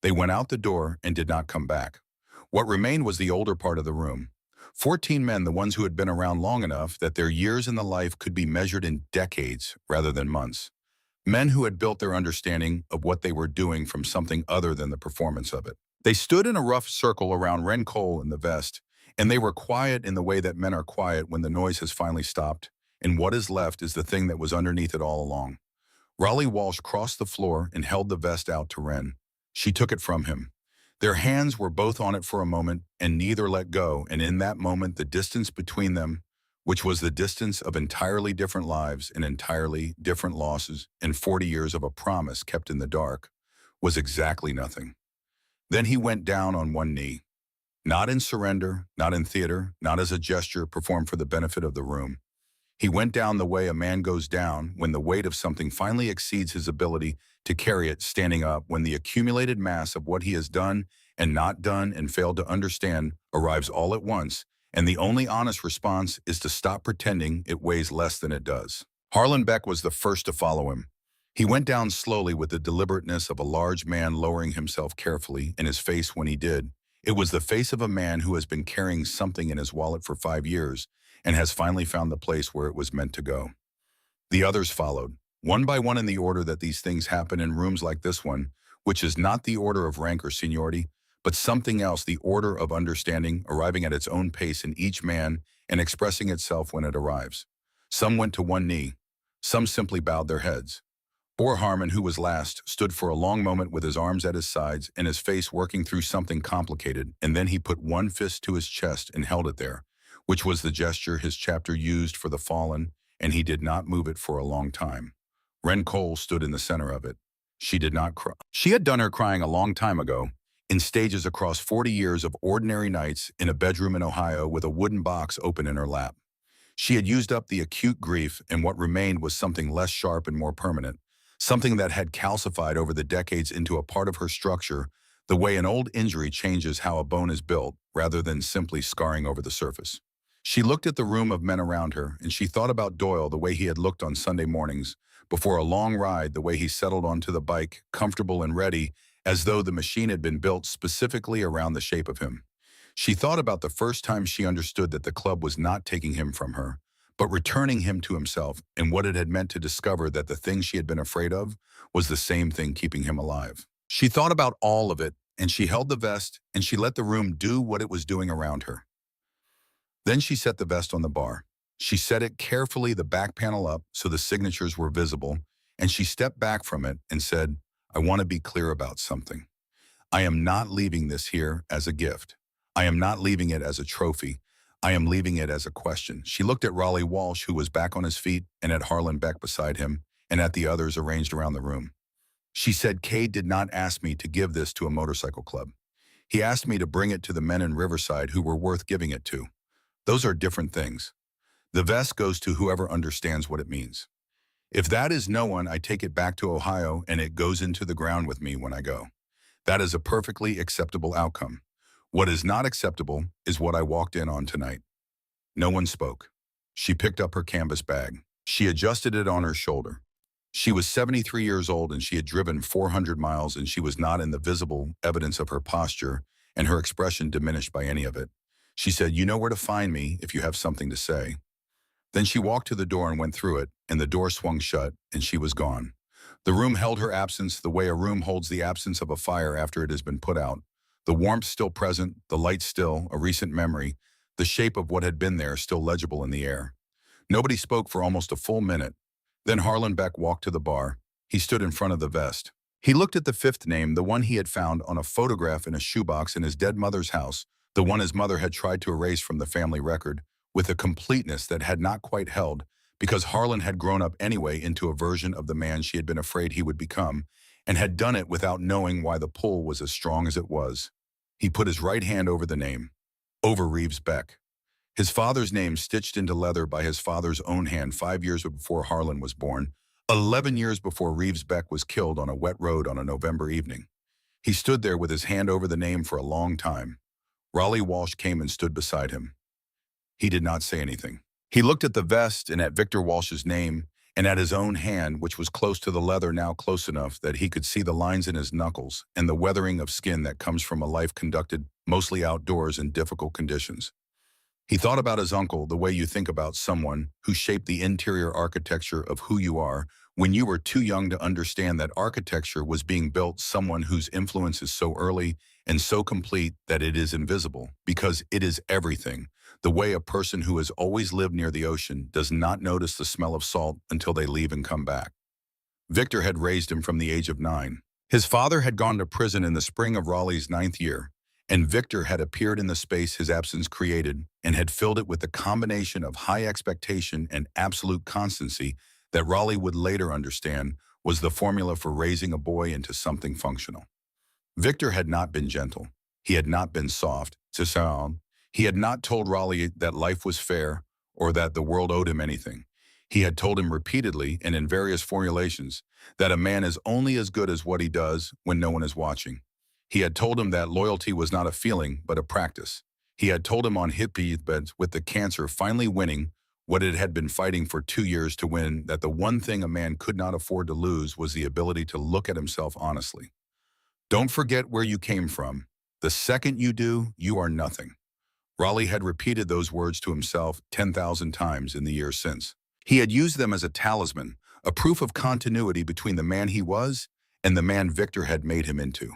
They went out the door and did not come back. What remained was the older part of the room. 14 men, the ones who had been around long enough that their years in the life could be measured in decades rather than months. Men who had built their understanding of what they were doing from something other than the performance of it. They stood in a rough circle around Ren Cole in the vest, and they were quiet in the way that men are quiet when the noise has finally stopped, and what is left is the thing that was underneath it all along. Raleigh Walsh crossed the floor and held the vest out to Ren. She took it from him. Their hands were both on it for a moment, and neither let go, and in that moment the distance between them, which was the distance of entirely different lives and entirely different losses and 40 years of a promise kept in the dark, was exactly nothing. Then he went down on one knee. Not in surrender, not in theater, not as a gesture performed for the benefit of the room. He went down the way a man goes down when the weight of something finally exceeds his ability to carry it, standing up when the accumulated mass of what he has done and not done and failed to understand arrives all at once, and the only honest response is to stop pretending it weighs less than it does. Harlan Beck was the first to follow him. He went down slowly with the deliberateness of a large man lowering himself carefully, and his face when he did. It was the face of a man who has been carrying something in his wallet for 5 years and has finally found the place where it was meant to go. The others followed, one by one in the order that these things happen in rooms like this one, which is not the order of rank or seniority, but something else, the order of understanding arriving at its own pace in each man and expressing itself when it arrives. Some went to one knee. Some simply bowed their heads. Boar Harmon, who was last, stood for a long moment with his arms at his sides and his face working through something complicated, and then he put one fist to his chest and held it there, which was the gesture his chapter used for the fallen, and he did not move it for a long time. Ren Cole stood in the center of it. She did not cry. She had done her crying a long time ago, in stages across 40 years of ordinary nights in a bedroom in Ohio with a wooden box open in her lap. She had used up the acute grief, and what remained was something less sharp and more permanent, something that had calcified over the decades into a part of her structure, the way an old injury changes how a bone is built, rather than simply scarring over the surface. She looked at the room of men around her, and she thought about Doyle the way he had looked on Sunday mornings, before a long ride, the way he settled onto the bike, comfortable and ready, as though the machine had been built specifically around the shape of him. She thought about the first time she understood that the club was not taking him from her, but returning him to himself and what it had meant to discover that the thing she had been afraid of was the same thing keeping him alive. She thought about all of it, and she held the vest, and she let the room do what it was doing around her. Then she set the vest on the bar. She set it carefully, the back panel up so the signatures were visible, and she stepped back from it and said, I want to be clear about something. I am not leaving this here as a gift. I am not leaving it as a trophy. I am leaving it as a question. She looked at Raleigh Walsh, who was back on his feet, and at Harlan Beck beside him, and at the others arranged around the room. She said, Cade did not ask me to give this to a motorcycle club. He asked me to bring it to the men in Riverside who were worth giving it to. Those are different things. The vest goes to whoever understands what it means. If that is no one, I take it back to Ohio and it goes into the ground with me when I go. That is a perfectly acceptable outcome. What is not acceptable is what I walked in on tonight. No one spoke. She picked up her canvas bag. She adjusted it on her shoulder. She was 73 years old and she had driven 400 miles and she was not in the visible evidence of her posture and her expression diminished by any of it. She said, you know where to find me if you have something to say. Then she walked to the door and went through it, and the door swung shut, and she was gone. The room held her absence the way a room holds the absence of a fire after it has been put out. The warmth still present, the light still, a recent memory, the shape of what had been there still legible in the air. Nobody spoke for almost a full minute. Then Harlan Beck walked to the bar. He stood in front of the vest. He looked at the fifth name, the one he had found on a photograph in a shoebox in his dead mother's house, the one his mother had tried to erase from the family record, with a completeness that had not quite held, because Harlan had grown up anyway into a version of the man she had been afraid he would become, and had done it without knowing why the pull was as strong as it was. He put his right hand over the name, over Reeves Beck. His father's name stitched into leather by his father's own hand 5 years before Harlan was born, 11 years before Reeves Beck was killed on a wet road on a November evening. He stood there with his hand over the name for a long time. Raleigh Walsh came and stood beside him. He did not say anything. He looked at the vest and at Victor Walsh's name and at his own hand, which was close to the leather, now close enough that he could see the lines in his knuckles and the weathering of skin that comes from a life conducted mostly outdoors in difficult conditions. He thought about his uncle the way you think about someone who shaped the interior architecture of who you are when you were too young to understand that architecture was being built, someone whose influence is so early and so complete that it is invisible, because it is everything. The way a person who has always lived near the ocean does not notice the smell of salt until they leave and come back. Victor had raised him from the age of 9. His father had gone to prison in the spring of Raleigh's 9th year, and Victor had appeared in the space his absence created and had filled it with the combination of high expectation and absolute constancy that Raleigh would later understand was the formula for raising a boy into something functional. Victor had not been gentle. He had not been soft, to sound. He had not told Raleigh that life was fair or that the world owed him anything. He had told him repeatedly and in various formulations that a man is only as good as what he does when no one is watching. He had told him that loyalty was not a feeling, but a practice. He had told him on hippie beds with the cancer finally winning what it had been fighting for 2 years to win, that the one thing a man could not afford to lose was the ability to look at himself honestly. Don't forget where you came from. The second you do, you are nothing. Raleigh had repeated those words to himself 10,000 times in the years since. He had used them as a talisman, a proof of continuity between the man he was and the man Victor had made him into.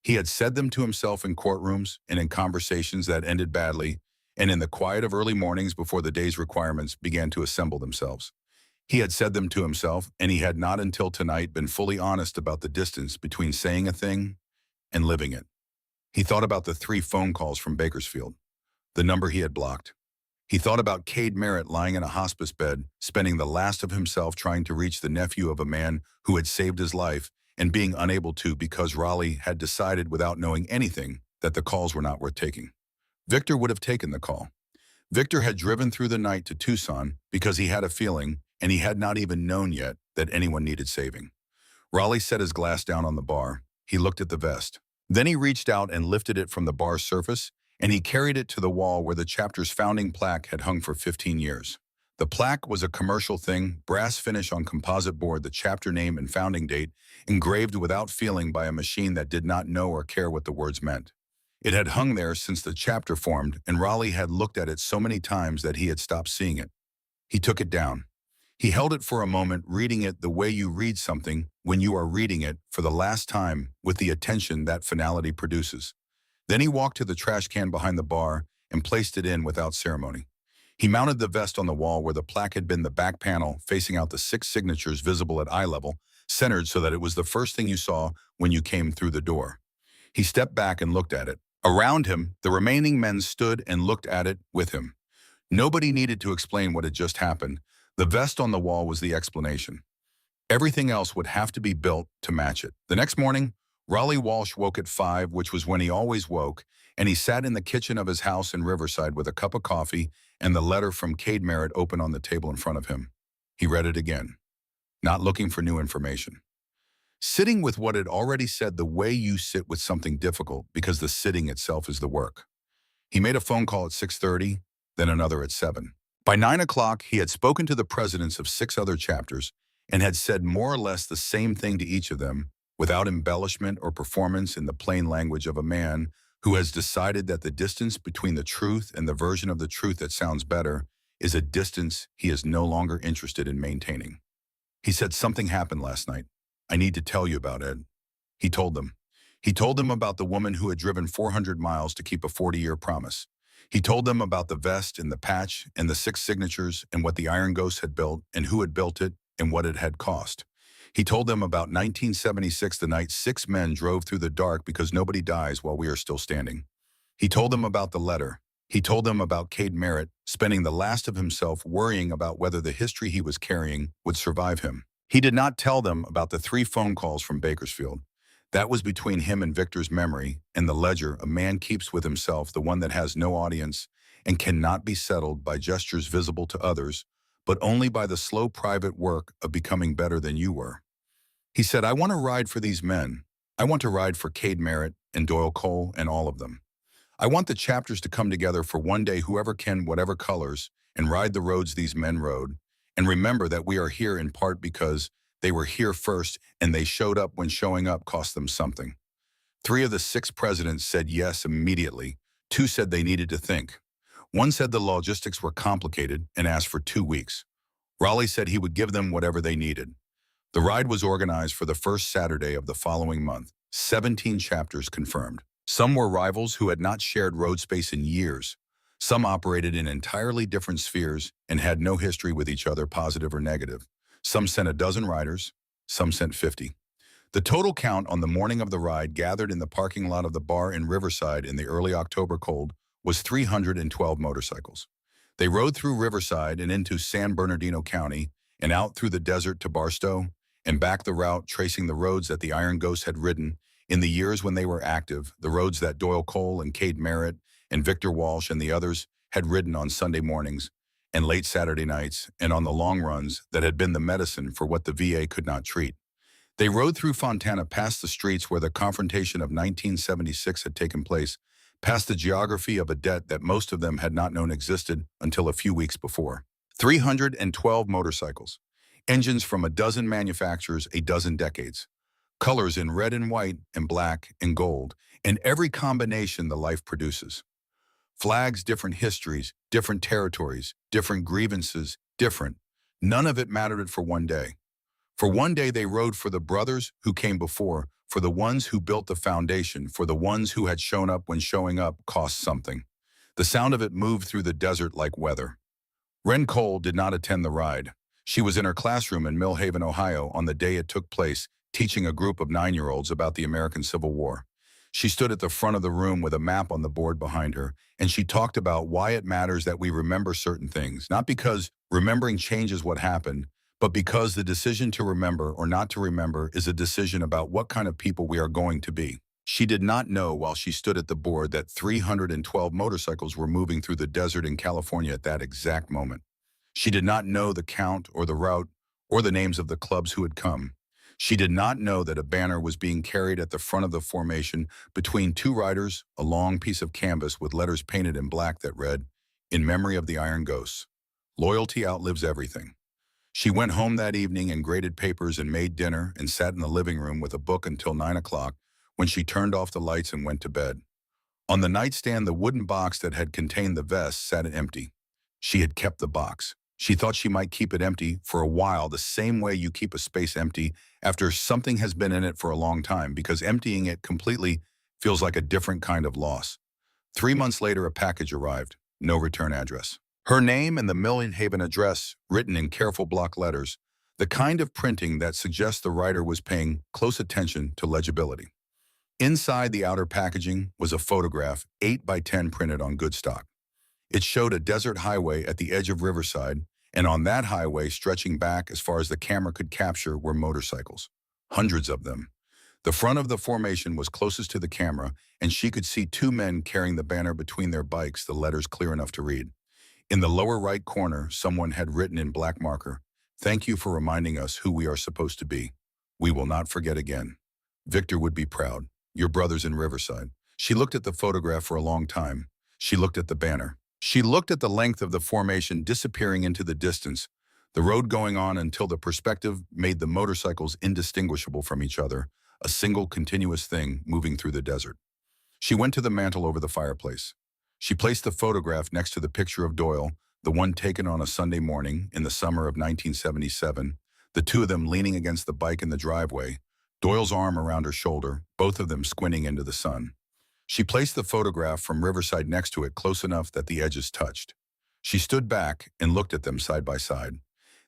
He had said them to himself in courtrooms and in conversations that ended badly, and in the quiet of early mornings before the day's requirements began to assemble themselves. He had said them to himself, and he had not until tonight been fully honest about the distance between saying a thing and living it. He thought about the 3 phone calls from Bakersfield, the number he had blocked. He thought about Cade Merritt lying in a hospice bed, spending the last of himself trying to reach the nephew of a man who had saved his life and being unable to because Raleigh had decided without knowing anything that the calls were not worth taking. Victor would have taken the call. Victor had driven through the night to Tucson because he had a feeling, and he had not even known yet, that anyone needed saving. Raleigh set his glass down on the bar. He looked at the vest. Then he reached out and lifted it from the bar's surface, and he carried it to the wall where the chapter's founding plaque had hung for 15 years. The plaque was a commercial thing, brass finish on composite board, the chapter name and founding date, engraved without feeling by a machine that did not know or care what the words meant. It had hung there since the chapter formed, and Raleigh had looked at it so many times that he had stopped seeing it. He took it down. He held it for a moment, reading it the way you read something when you are reading it for the last time, with the attention that finality produces. Then he walked to the trash can behind the bar and placed it in without ceremony. He mounted the vest on the wall where the plaque had been, the back panel facing out, the 6 signatures visible at eye level, centered so that it was the first thing you saw when you came through the door. He stepped back and looked at it. Around him, the remaining men stood and looked at it with him. Nobody needed to explain what had just happened. The vest on the wall was the explanation. Everything else would have to be built to match it. The next morning, Raleigh Walsh woke at 5, which was when he always woke, and he sat in the kitchen of his house in Riverside with a cup of coffee and the letter from Cade Merritt open on the table in front of him. He read it again, not looking for new information. Sitting with what it already said, the way you sit with something difficult, because the sitting itself is the work. He made a phone call at 6:30, then another at 7. By 9 o'clock, he had spoken to the presidents of 6 other chapters and had said more or less the same thing to each of them, without embellishment or performance, in the plain language of a man who has decided that the distance between the truth and the version of the truth that sounds better is a distance he is no longer interested in maintaining. He said, "Something happened last night. I need to tell you about it." He told them. He told them about the woman who had driven 400 miles to keep a 40-year promise. He told them about the vest and the patch and the 6 signatures and what the Iron Ghost had built and who had built it and what it had cost. He told them about 1976, the night 6 men drove through the dark, because nobody dies while we are still standing. He told them about the letter. He told them about Cade Merritt spending the last of himself worrying about whether the history he was carrying would survive him. He did not tell them about the 3 phone calls from Bakersfield. That was between him and Victor's memory and the ledger a man keeps with himself, the one that has no audience and cannot be settled by gestures visible to others, but only by the slow private work of becoming better than you were. He said, "I want to ride for these men. I want to ride for Cade Merritt and Doyle Cole and all of them. I want the chapters to come together for one day, whoever can, whatever colors, and ride the roads these men rode, and remember that we are here in part because they were here first and they showed up when showing up cost them something." 3 of the 6 presidents said yes immediately. 2 said they needed to think. 1 said the logistics were complicated and asked for 2 weeks. Raleigh said he would give them whatever they needed. The ride was organized for the first Saturday of the following month. 17 chapters confirmed. Some were rivals who had not shared road space in years. Some operated in entirely different spheres and had no history with each other, positive or negative. Some sent a dozen riders, some sent 50. The total count on the morning of the ride, gathered in the parking lot of the bar in Riverside in the early October cold, was 312 motorcycles. They rode through Riverside and into San Bernardino County and out through the desert to Barstow and back the route, tracing the roads that the Iron Ghost had ridden in the years when they were active, the roads that Doyle Cole and Cade Merritt and Victor Walsh and the others had ridden on Sunday mornings and late Saturday nights, and on the long runs that had been the medicine for what the VA could not treat. They rode through Fontana, past the streets where the confrontation of 1976 had taken place, past the geography of a debt that most of them had not known existed until a few weeks before. 312 motorcycles, engines from a dozen manufacturers, a dozen decades, colors in red and white and black and gold, and every combination the life produces. Flags, different histories, different territories, different grievances, different. None of it mattered for one day. For one day they rode for the brothers who came before, for the ones who built the foundation, for the ones who had shown up when showing up cost something. The sound of it moved through the desert like weather. Ren Cole did not attend the ride. She was in her classroom in Mill Haven, Ohio on the day it took place, teaching a group of 9-year-olds about the American Civil War. She stood at the front of the room with a map on the board behind her, and she talked about why it matters that we remember certain things, not because remembering changes what happened, but because the decision to remember or not to remember is a decision about what kind of people we are going to be. She did not know while she stood at the board that 312 motorcycles were moving through the desert in California at that exact moment. She did not know the count or the route or the names of the clubs who had come. She did not know that a banner was being carried at the front of the formation between 2 riders, a long piece of canvas with letters painted in black that read, "In memory of the Iron Ghosts. Loyalty outlives everything." She went home that evening and graded papers and made dinner and sat in the living room with a book until 9 o'clock, when she turned off the lights and went to bed. On the nightstand, the wooden box that had contained the vest sat empty. She had kept the box. She thought she might keep it empty for a while, the same way you keep a space empty after something has been in it for a long time, because emptying it completely feels like a different kind of loss. 3 months later, a package arrived. No return address. Her name and the Million Haven address written in careful block letters, the kind of printing that suggests the writer was paying close attention to legibility. Inside the outer packaging was a photograph, 8 by 10 printed on good stock. It showed a desert highway at the edge of Riverside, and on that highway, stretching back as far as the camera could capture, were motorcycles. Hundreds of them. The front of the formation was closest to the camera, and she could see 2 men carrying the banner between their bikes, the letters clear enough to read. In the lower right corner, someone had written in black marker, "Thank you for reminding us who we are supposed to be. We will not forget again. Victor would be proud. Your brother's in Riverside." She looked at the photograph for a long time. She looked at the banner. She looked at the length of the formation disappearing into the distance, the road going on until the perspective made the motorcycles indistinguishable from each other, a single continuous thing moving through the desert. She went to the mantel over the fireplace. She placed the photograph next to the picture of Doyle, the one taken on a Sunday morning in the summer of 1977, the 2 of them leaning against the bike in the driveway, Doyle's arm around her shoulder, both of them squinting into the sun. She placed the photograph from Riverside next to it, close enough that the edges touched. She stood back and looked at them side by side.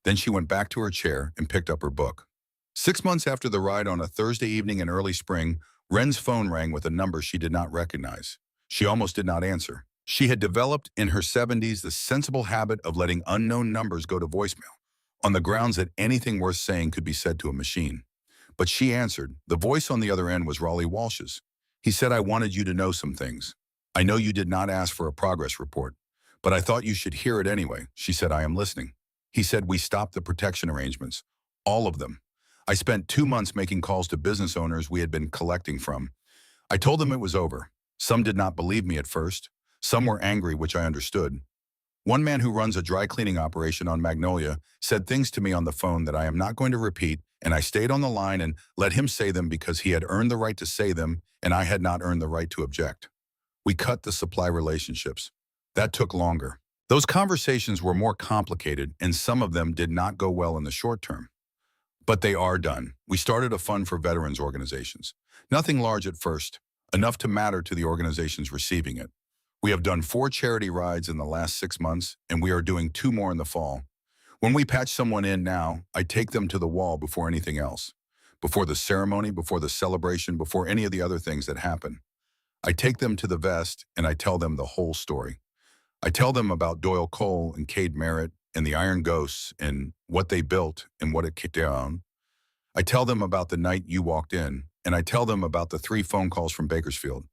Then she went back to her chair and picked up her book. 6 months after the ride on a Thursday evening in early spring, Wren's phone rang with a number she did not recognize. She almost did not answer. She had developed in her 70s the sensible habit of letting unknown numbers go to voicemail, on the grounds that anything worth saying could be said to a machine. But she answered. The voice on the other end was Raleigh Walsh's. He said, "I wanted you to know some things. I know you did not ask for a progress report, but I thought you should hear it anyway." She said, "I am listening." He said, "We stopped the protection arrangements. All of them. I spent 2 months making calls to business owners we had been collecting from. I told them it was over. Some did not believe me at first. Some were angry, which I understood. One man who runs a dry cleaning operation on Magnolia said things to me on the phone that I am not going to repeat, and I stayed on the line and let him say them because he had earned the right to say them, and I had not earned the right to object. We cut the supply relationships. That took longer. Those conversations were more complicated, and some of them did not go well in the short term. But they are done. We started a fund for veterans organizations. Nothing large at first, enough to matter to the organizations receiving it. We have done 4 charity rides in the last 6 months, and we are doing 2 more in the fall. When we patch someone in now, I take them to the wall before anything else. Before the ceremony, before the celebration, before any of the other things that happen. I take them to the vest, and I tell them the whole story. I tell them about Doyle Cole and Cade Merritt and the Iron Ghosts and what they built and what it kicked down. I tell them about the night you walked in, and I tell them about the 3 phone calls from Bakersfield.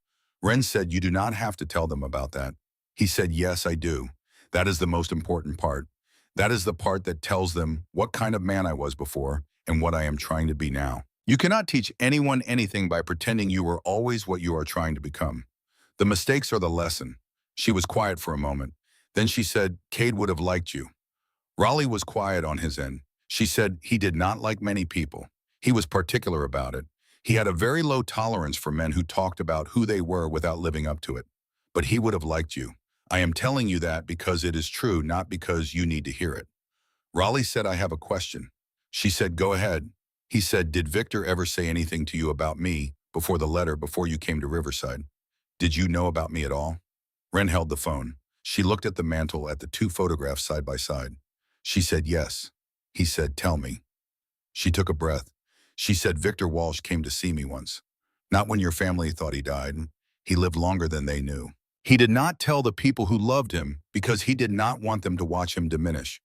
Wren said, "You do not have to tell them about that." He said, "Yes, I do. That is the most important part. That is the part that tells them what kind of man I was before and what I am trying to be now. You cannot teach anyone anything by pretending you were always what you are trying to become. The mistakes are the lesson." She was quiet for a moment. Then she said, "Cade would have liked you." Raleigh was quiet on his end. She said, "He did not like many people. He was particular about it. He had a very low tolerance for men who talked about who they were without living up to it. But he would have liked you. I am telling you that because it is true, not because you need to hear it." Raleigh said, "I have a question." She said, "Go ahead." He said, "Did Victor ever say anything to you about me before the letter, before you came to Riverside? Did you know about me at all?" Wren held the phone. She looked at the mantel at the 2 photographs side by side. She said, "Yes." He said, "Tell me." She took a breath. She said, "Victor Walsh came to see me once. Not when your family thought he died. He lived longer than they knew. He did not tell the people who loved him because he did not want them to watch him diminish.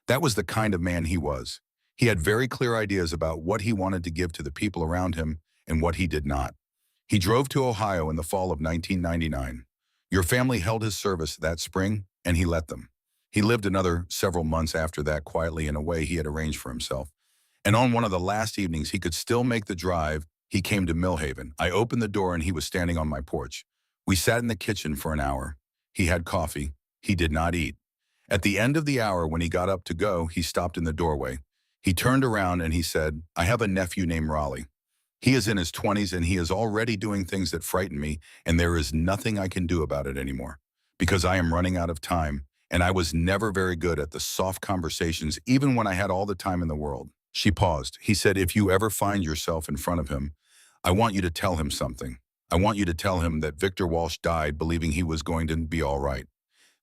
That was the kind of man he was. He had very clear ideas about what he wanted to give to the people around him and what he did not. He drove to Ohio in the fall of 1999. Your family held his service that spring, and he let them. He lived another several months after that quietly in a way he had arranged for himself. And on one of the last evenings he could still make the drive, he came to Millhaven. I opened the door and he was standing on my porch. We sat in the kitchen for an hour. He had coffee. He did not eat. At the end of the hour, when he got up to go, he stopped in the doorway. He turned around and he said, "I have a nephew named Raleigh. He is in his 20s and he is already doing things that frighten me, and there is nothing I can do about it anymore, because I am running out of time, and I was never very good at the soft conversations, even when I had all the time in the world. She paused. He said, if you ever find yourself in front of him, I want you to tell him something. I want you to tell him that Victor Walsh died believing he was going to be all right,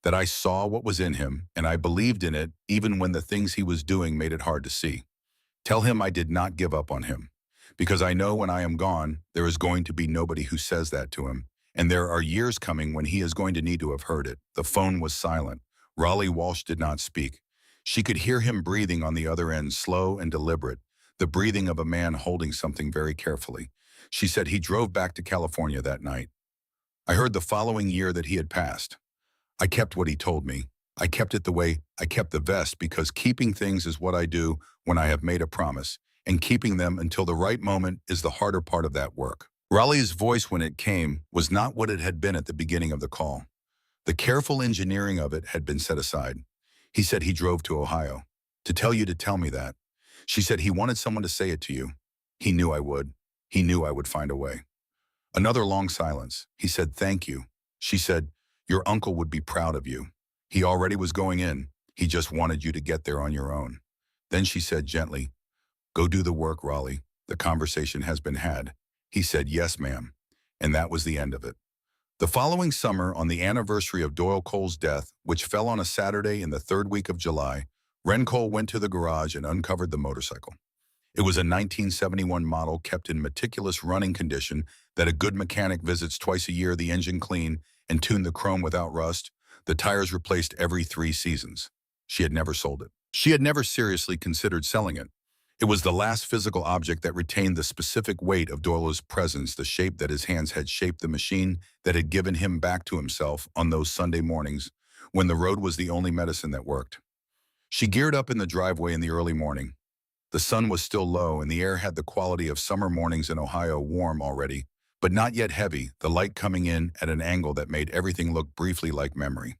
that I saw what was in him, and I believed in it even when the things he was doing made it hard to see. Tell him I did not give up on him, because I know when I am gone, there is going to be nobody who says that to him, and there are years coming when he is going to need to have heard it. The phone was silent. Raleigh Walsh did not speak. She could hear him breathing on the other end, slow and deliberate, the breathing of a man holding something very carefully. She said he drove back to California that night. I heard the following year that he had passed. I kept what he told me. I kept it the way I kept the vest, because keeping things is what I do when I have made a promise, and keeping them until the right moment is the harder part of that work. Raleigh's voice when it came was not what it had been at the beginning of the call. The careful engineering of it had been set aside. He said he drove to Ohio to tell you to tell me that. She said he wanted someone to say it to you. He knew I would. He knew I would find a way. Another long silence. He said, thank you. She said, your uncle would be proud of you. He already was going in. He just wanted you to get there on your own. Then she said gently, go do the work, Raleigh. The conversation has been had. He said, yes, ma'am. And that was the end of it. The following summer, on the anniversary of Doyle Cole's death, which fell on a Saturday in the third week of July, Ren Cole went to the garage and uncovered the motorcycle. It was a 1971 model kept in meticulous running condition that a good mechanic visits twice a year, the engine clean and tune the chrome without rust, the tires replaced every 3 seasons. She had never sold it. She had never seriously considered selling it. It was the last physical object that retained the specific weight of Doyle's presence, the shape that his hands had shaped the machine that had given him back to himself on those Sunday mornings when the road was the only medicine that worked. She geared up in the driveway in the early morning. The sun was still low, and the air had the quality of summer mornings in Ohio, warm already, but not yet heavy, the light coming in at an angle that made everything look briefly like memory.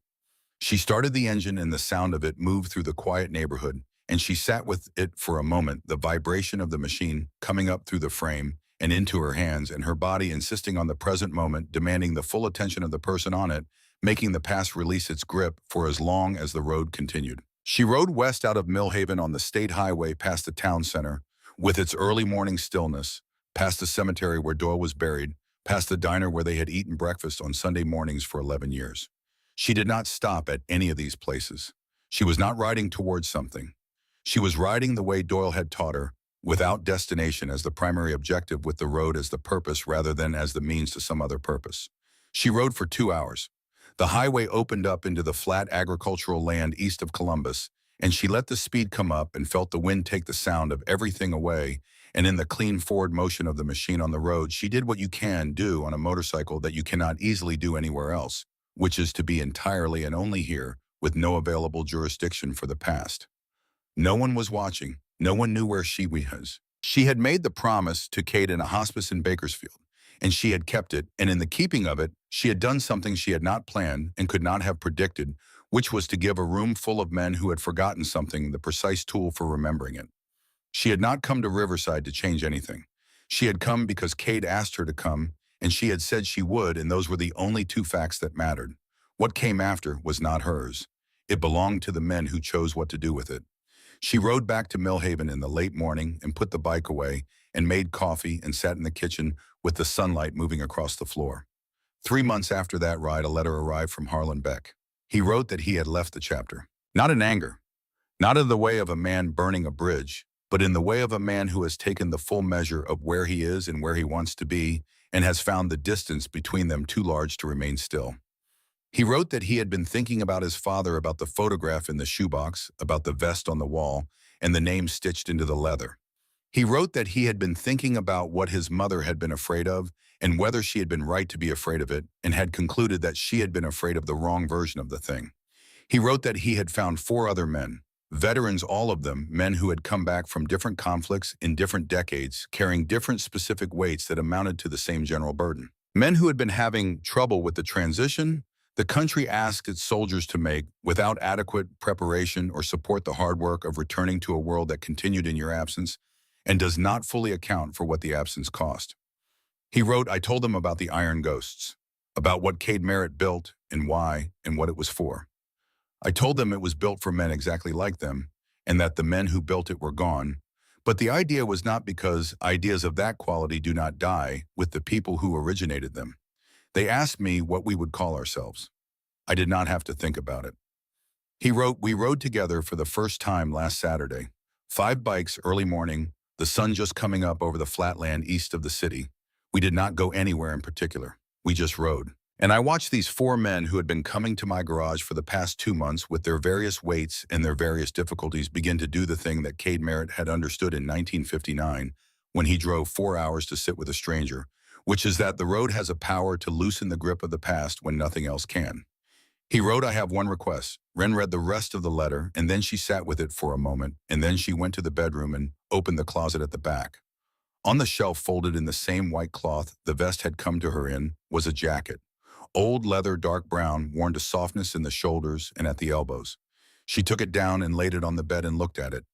She started the engine, and the sound of it moved through the quiet neighborhood, and she sat with it for a moment, the vibration of the machine coming up through the frame and into her hands, and her body insisting on the present moment, demanding the full attention of the person on it, making the past release its grip for as long as the road continued. She rode west out of Millhaven on the state highway past the town center, with its early morning stillness, past the cemetery where Doyle was buried, past the diner where they had eaten breakfast on Sunday mornings for 11 years. She did not stop at any of these places. She was not riding towards something. She was riding the way Doyle had taught her, without destination as the primary objective, with the road as the purpose rather than as the means to some other purpose. She rode for 2 hours. The highway opened up into the flat agricultural land east of Columbus, and she let the speed come up and felt the wind take the sound of everything away, and in the clean forward motion of the machine on the road, she did what you can do on a motorcycle that you cannot easily do anywhere else, which is to be entirely and only here, with no available jurisdiction for the past. No one was watching. No one knew where she was. She had made the promise to Kate in a hospice in Bakersfield, and she had kept it, and in the keeping of it, she had done something she had not planned and could not have predicted, which was to give a room full of men who had forgotten something the precise tool for remembering it. She had not come to Riverside to change anything. She had come because Kate asked her to come, and she had said she would, and those were the only 2 facts that mattered. What came after was not hers. It belonged to the men who chose what to do with it. She rode back to Millhaven in the late morning and put the bike away and made coffee and sat in the kitchen with the sunlight moving across the floor. 3 months after that ride, a letter arrived from Harlan Beck. He wrote that he had left the chapter. Not in anger, not in the way of a man burning a bridge, but in the way of a man who has taken the full measure of where he is and where he wants to be, and has found the distance between them too large to remain still. He wrote that he had been thinking about his father, about the photograph in the shoebox, about the vest on the wall, and the name stitched into the leather. He wrote that he had been thinking about what his mother had been afraid of, and whether she had been right to be afraid of it, and had concluded that she had been afraid of the wrong version of the thing. He wrote that he had found 4 other men, veterans, all of them, men who had come back from different conflicts in different decades, carrying different specific weights that amounted to the same general burden. Men who had been having trouble with the transition the country asked its soldiers to make without adequate preparation or support the hard work of returning to a world that continued in your absence and does not fully account for what the absence cost. He wrote, I told them about the Iron Ghosts, about what Cade Merritt built and why and what it was for. I told them it was built for men exactly like them, and that the men who built it were gone. But the idea was not because ideas of that quality do not die with the people who originated them. They asked me what we would call ourselves. I did not have to think about it. He wrote, "We rode together for the first time last Saturday. 5 bikes early morning, the sun just coming up over the flatland east of the city. We did not go anywhere in particular. We just rode. And I watched these 4 men who had been coming to my garage for the past 2 months with their various weights and their various difficulties begin to do the thing that Cade Merritt had understood in 1959 when he drove 4 hours to sit with a stranger, which is that the road has a power to loosen the grip of the past when nothing else can." He wrote, "I have one request." Ren read the rest of the letter, and then she sat with it for a moment, and then she went to the bedroom and opened the closet at the back. On the shelf, folded in the same white cloth the vest had come to her in, was a jacket. Old leather, dark brown, worn to softness in the shoulders and at the elbows. She took it down and laid it on the bed and looked at it.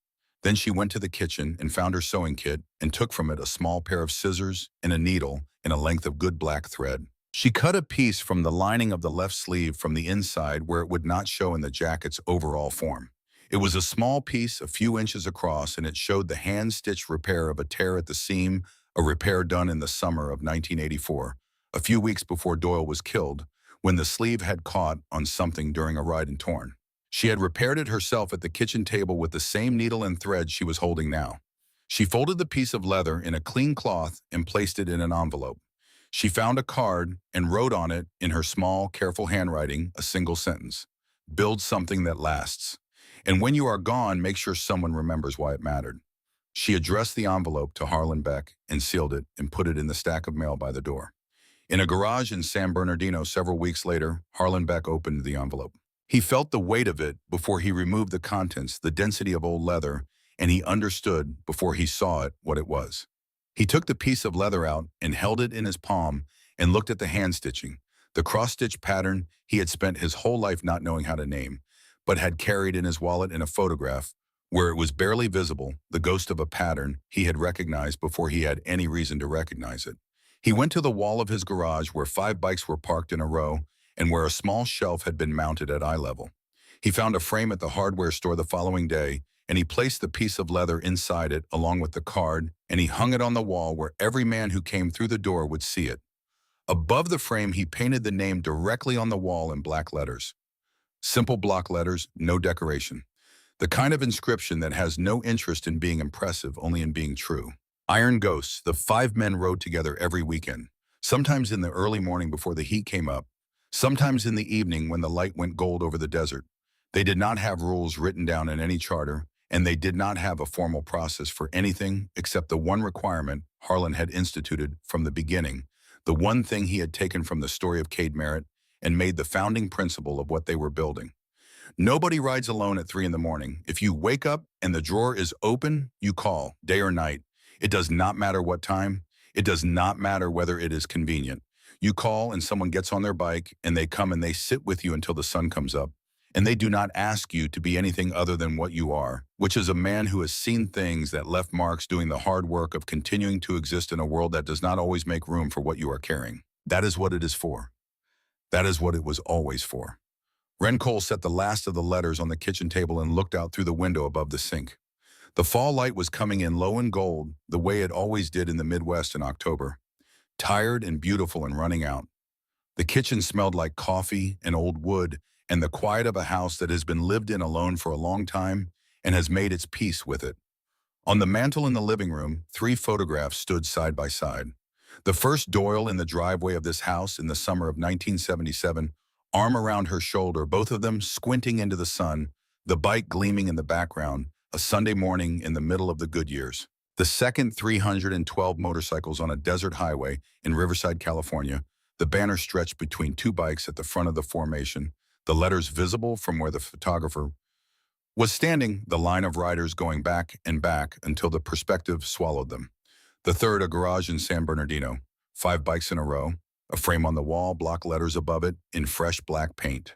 Then she went to the kitchen and found her sewing kit and took from it a small pair of scissors and a needle and a length of good black thread. She cut a piece from the lining of the left sleeve from the inside where it would not show in the jacket's overall form. It was a small piece a few inches across, and it showed the hand-stitched repair of a tear at the seam, a repair done in the summer of 1984, a few weeks before Doyle was killed, when the sleeve had caught on something during a ride and torn. She had repaired it herself at the kitchen table with the same needle and thread she was holding now. She folded the piece of leather in a clean cloth and placed it in an envelope. She found a card and wrote on it in her small, careful handwriting a single sentence: "Build something that lasts. And when you are gone, make sure someone remembers why it mattered." She addressed the envelope to Harlan Beck and sealed it and put it in the stack of mail by the door. In a garage in San Bernardino several weeks later, Harlan Beck opened the envelope. He felt the weight of it before he removed the contents, the density of old leather, and he understood before he saw it what it was. He took the piece of leather out and held it in his palm and looked at the hand stitching, the cross-stitch pattern he had spent his whole life not knowing how to name, but had carried in his wallet in a photograph where it was barely visible, the ghost of a pattern he had recognized before he had any reason to recognize it. He went to the wall of his garage where 5 bikes were parked in a row and where a small shelf had been mounted at eye level. He found a frame at the hardware store the following day, and he placed the piece of leather inside it along with the card, and he hung it on the wall where every man who came through the door would see it. Above the frame, he painted the name directly on the wall in black letters. Simple block letters, no decoration. The kind of inscription that has no interest in being impressive, only in being true. Iron Ghosts, the 5 men rode together every weekend, sometimes in the early morning before the heat came up, sometimes in the evening when the light went gold over the desert. They did not have rules written down in any charter, and they did not have a formal process for anything except the one requirement Harlan had instituted from the beginning, the one thing he had taken from the story of Cade Merritt and made the founding principle of what they were building. Nobody rides alone at 3 in the morning. If you wake up and the drawer is open, you call, day or night. It does not matter what time. It does not matter whether it is convenient. You call and someone gets on their bike and they come and they sit with you until the sun comes up. And they do not ask you to be anything other than what you are, which is a man who has seen things that left marks doing the hard work of continuing to exist in a world that does not always make room for what you are carrying. That is what it is for. That is what it was always for. Ren Cole set the last of the letters on the kitchen table and looked out through the window above the sink. The fall light was coming in low and gold, the way it always did in the Midwest in October. Tired and beautiful and running out. The kitchen smelled like coffee and old wood and the quiet of a house that has been lived in alone for a long time and has made its peace with it. On the mantel in the living room, 3 photographs stood side by side. The first, Doyle in the driveway of this house in the summer of 1977, arm around her shoulder, both of them squinting into the sun, the bike gleaming in the background, a Sunday morning in the middle of the good years. The second, 312 motorcycles on a desert highway in Riverside, California, the banner stretched between 2 bikes at the front of the formation, the letters visible from where the photographer was standing, the line of riders going back and back until the perspective swallowed them. The third, a garage in San Bernardino, 5 bikes in a row, a frame on the wall, block letters above it in fresh black paint.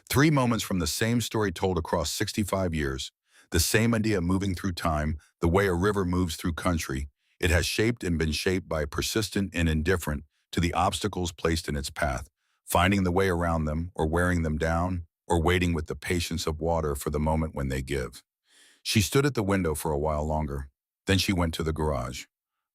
3 moments from the same story told across 65 years, the same idea moving through time, the way a river moves through country. It has shaped and been shaped by persistent and indifferent to the obstacles placed in its path, finding the way around them or wearing them down or waiting with the patience of water for the moment when they give. She stood at the window for a while longer. Then she went to the garage.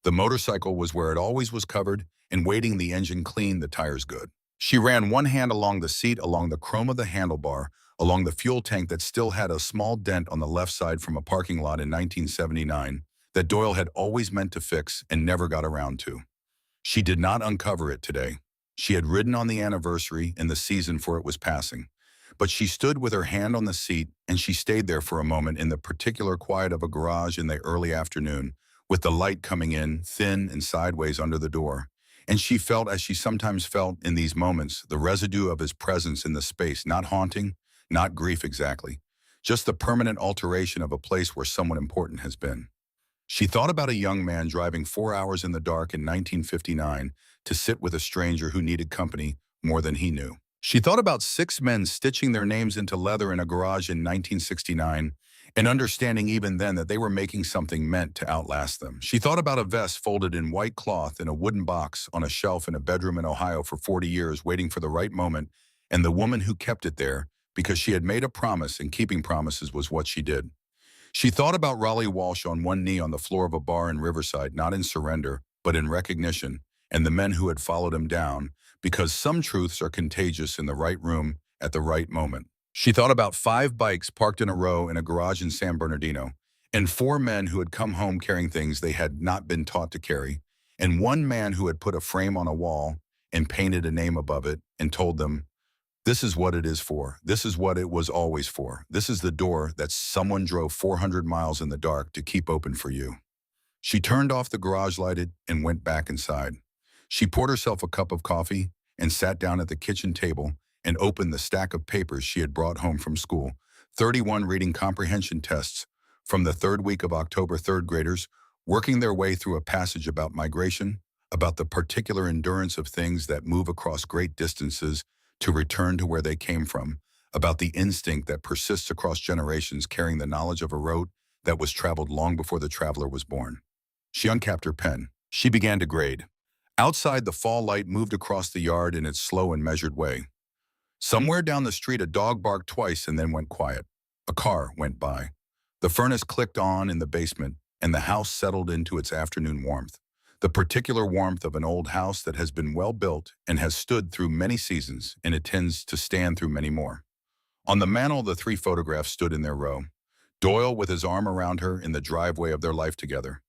The motorcycle was where it always was covered, and waiting the engine clean, the tires good. She ran one hand along the seat, along the chrome of the handlebar, along the fuel tank that still had a small dent on the left side from a parking lot in 1979 that Doyle had always meant to fix and never got around to. She did not uncover it today. She had ridden on the anniversary and the season for it was passing. But she stood with her hand on the seat, and she stayed there for a moment in the particular quiet of a garage in the early afternoon, with the light coming in, thin and sideways under the door. And she felt, as she sometimes felt in these moments, the residue of his presence in the space, not haunting, not grief exactly, just the permanent alteration of a place where someone important has been. She thought about a young man driving 4 hours in the dark in 1959 to sit with a stranger who needed company more than he knew. She thought about 6 men stitching their names into leather in a garage in 1969 and understanding even then that they were making something meant to outlast them. She thought about a vest folded in white cloth in a wooden box on a shelf in a bedroom in Ohio for 40 years waiting for the right moment, and the woman who kept it there because she had made a promise, and keeping promises was what she did. She thought about Raleigh Walsh on one knee on the floor of a bar in Riverside, not in surrender, but in recognition, and the men who had followed him down, because some truths are contagious in the right room at the right moment. She thought about 5 bikes parked in a row in a garage in San Bernardino, and 4 men who had come home carrying things they had not been taught to carry, and one man who had put a frame on a wall and painted a name above it and told them, "This is what it is for. This is what it was always for. This is the door that someone drove 400 miles in the dark to keep open for you." She turned off the garage lighted and went back inside. She poured herself a cup of coffee and sat down at the kitchen table and opened the stack of papers she had brought home from school. 31 reading comprehension tests from the third week of October, third graders working their way through a passage about migration, about the particular endurance of things that move across great distances to return to where they came from, about the instinct that persists across generations carrying the knowledge of a road that was traveled long before the traveler was born. She uncapped her pen. She began to grade. Outside, the fall light moved across the yard in its slow and measured way. Somewhere down the street, a dog barked twice and then went quiet. A car went by. The furnace clicked on in the basement, and the house settled into its afternoon warmth, the particular warmth of an old house that has been well built and has stood through many seasons and intends to stand through many more. On the mantel, the 3 photographs stood in their row. Doyle with his arm around her in the driveway of their life together.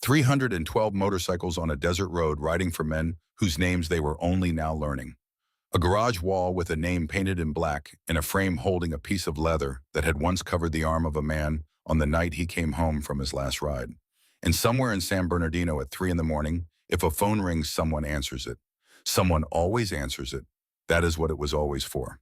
312 motorcycles on a desert road riding for men whose names they were only now learning. A garage wall with a name painted in black and a frame holding a piece of leather that had once covered the arm of a man on the night he came home from his last ride. And somewhere in San Bernardino at 3 in the morning, if a phone rings, someone answers it. Someone always answers it. That is what it was always for.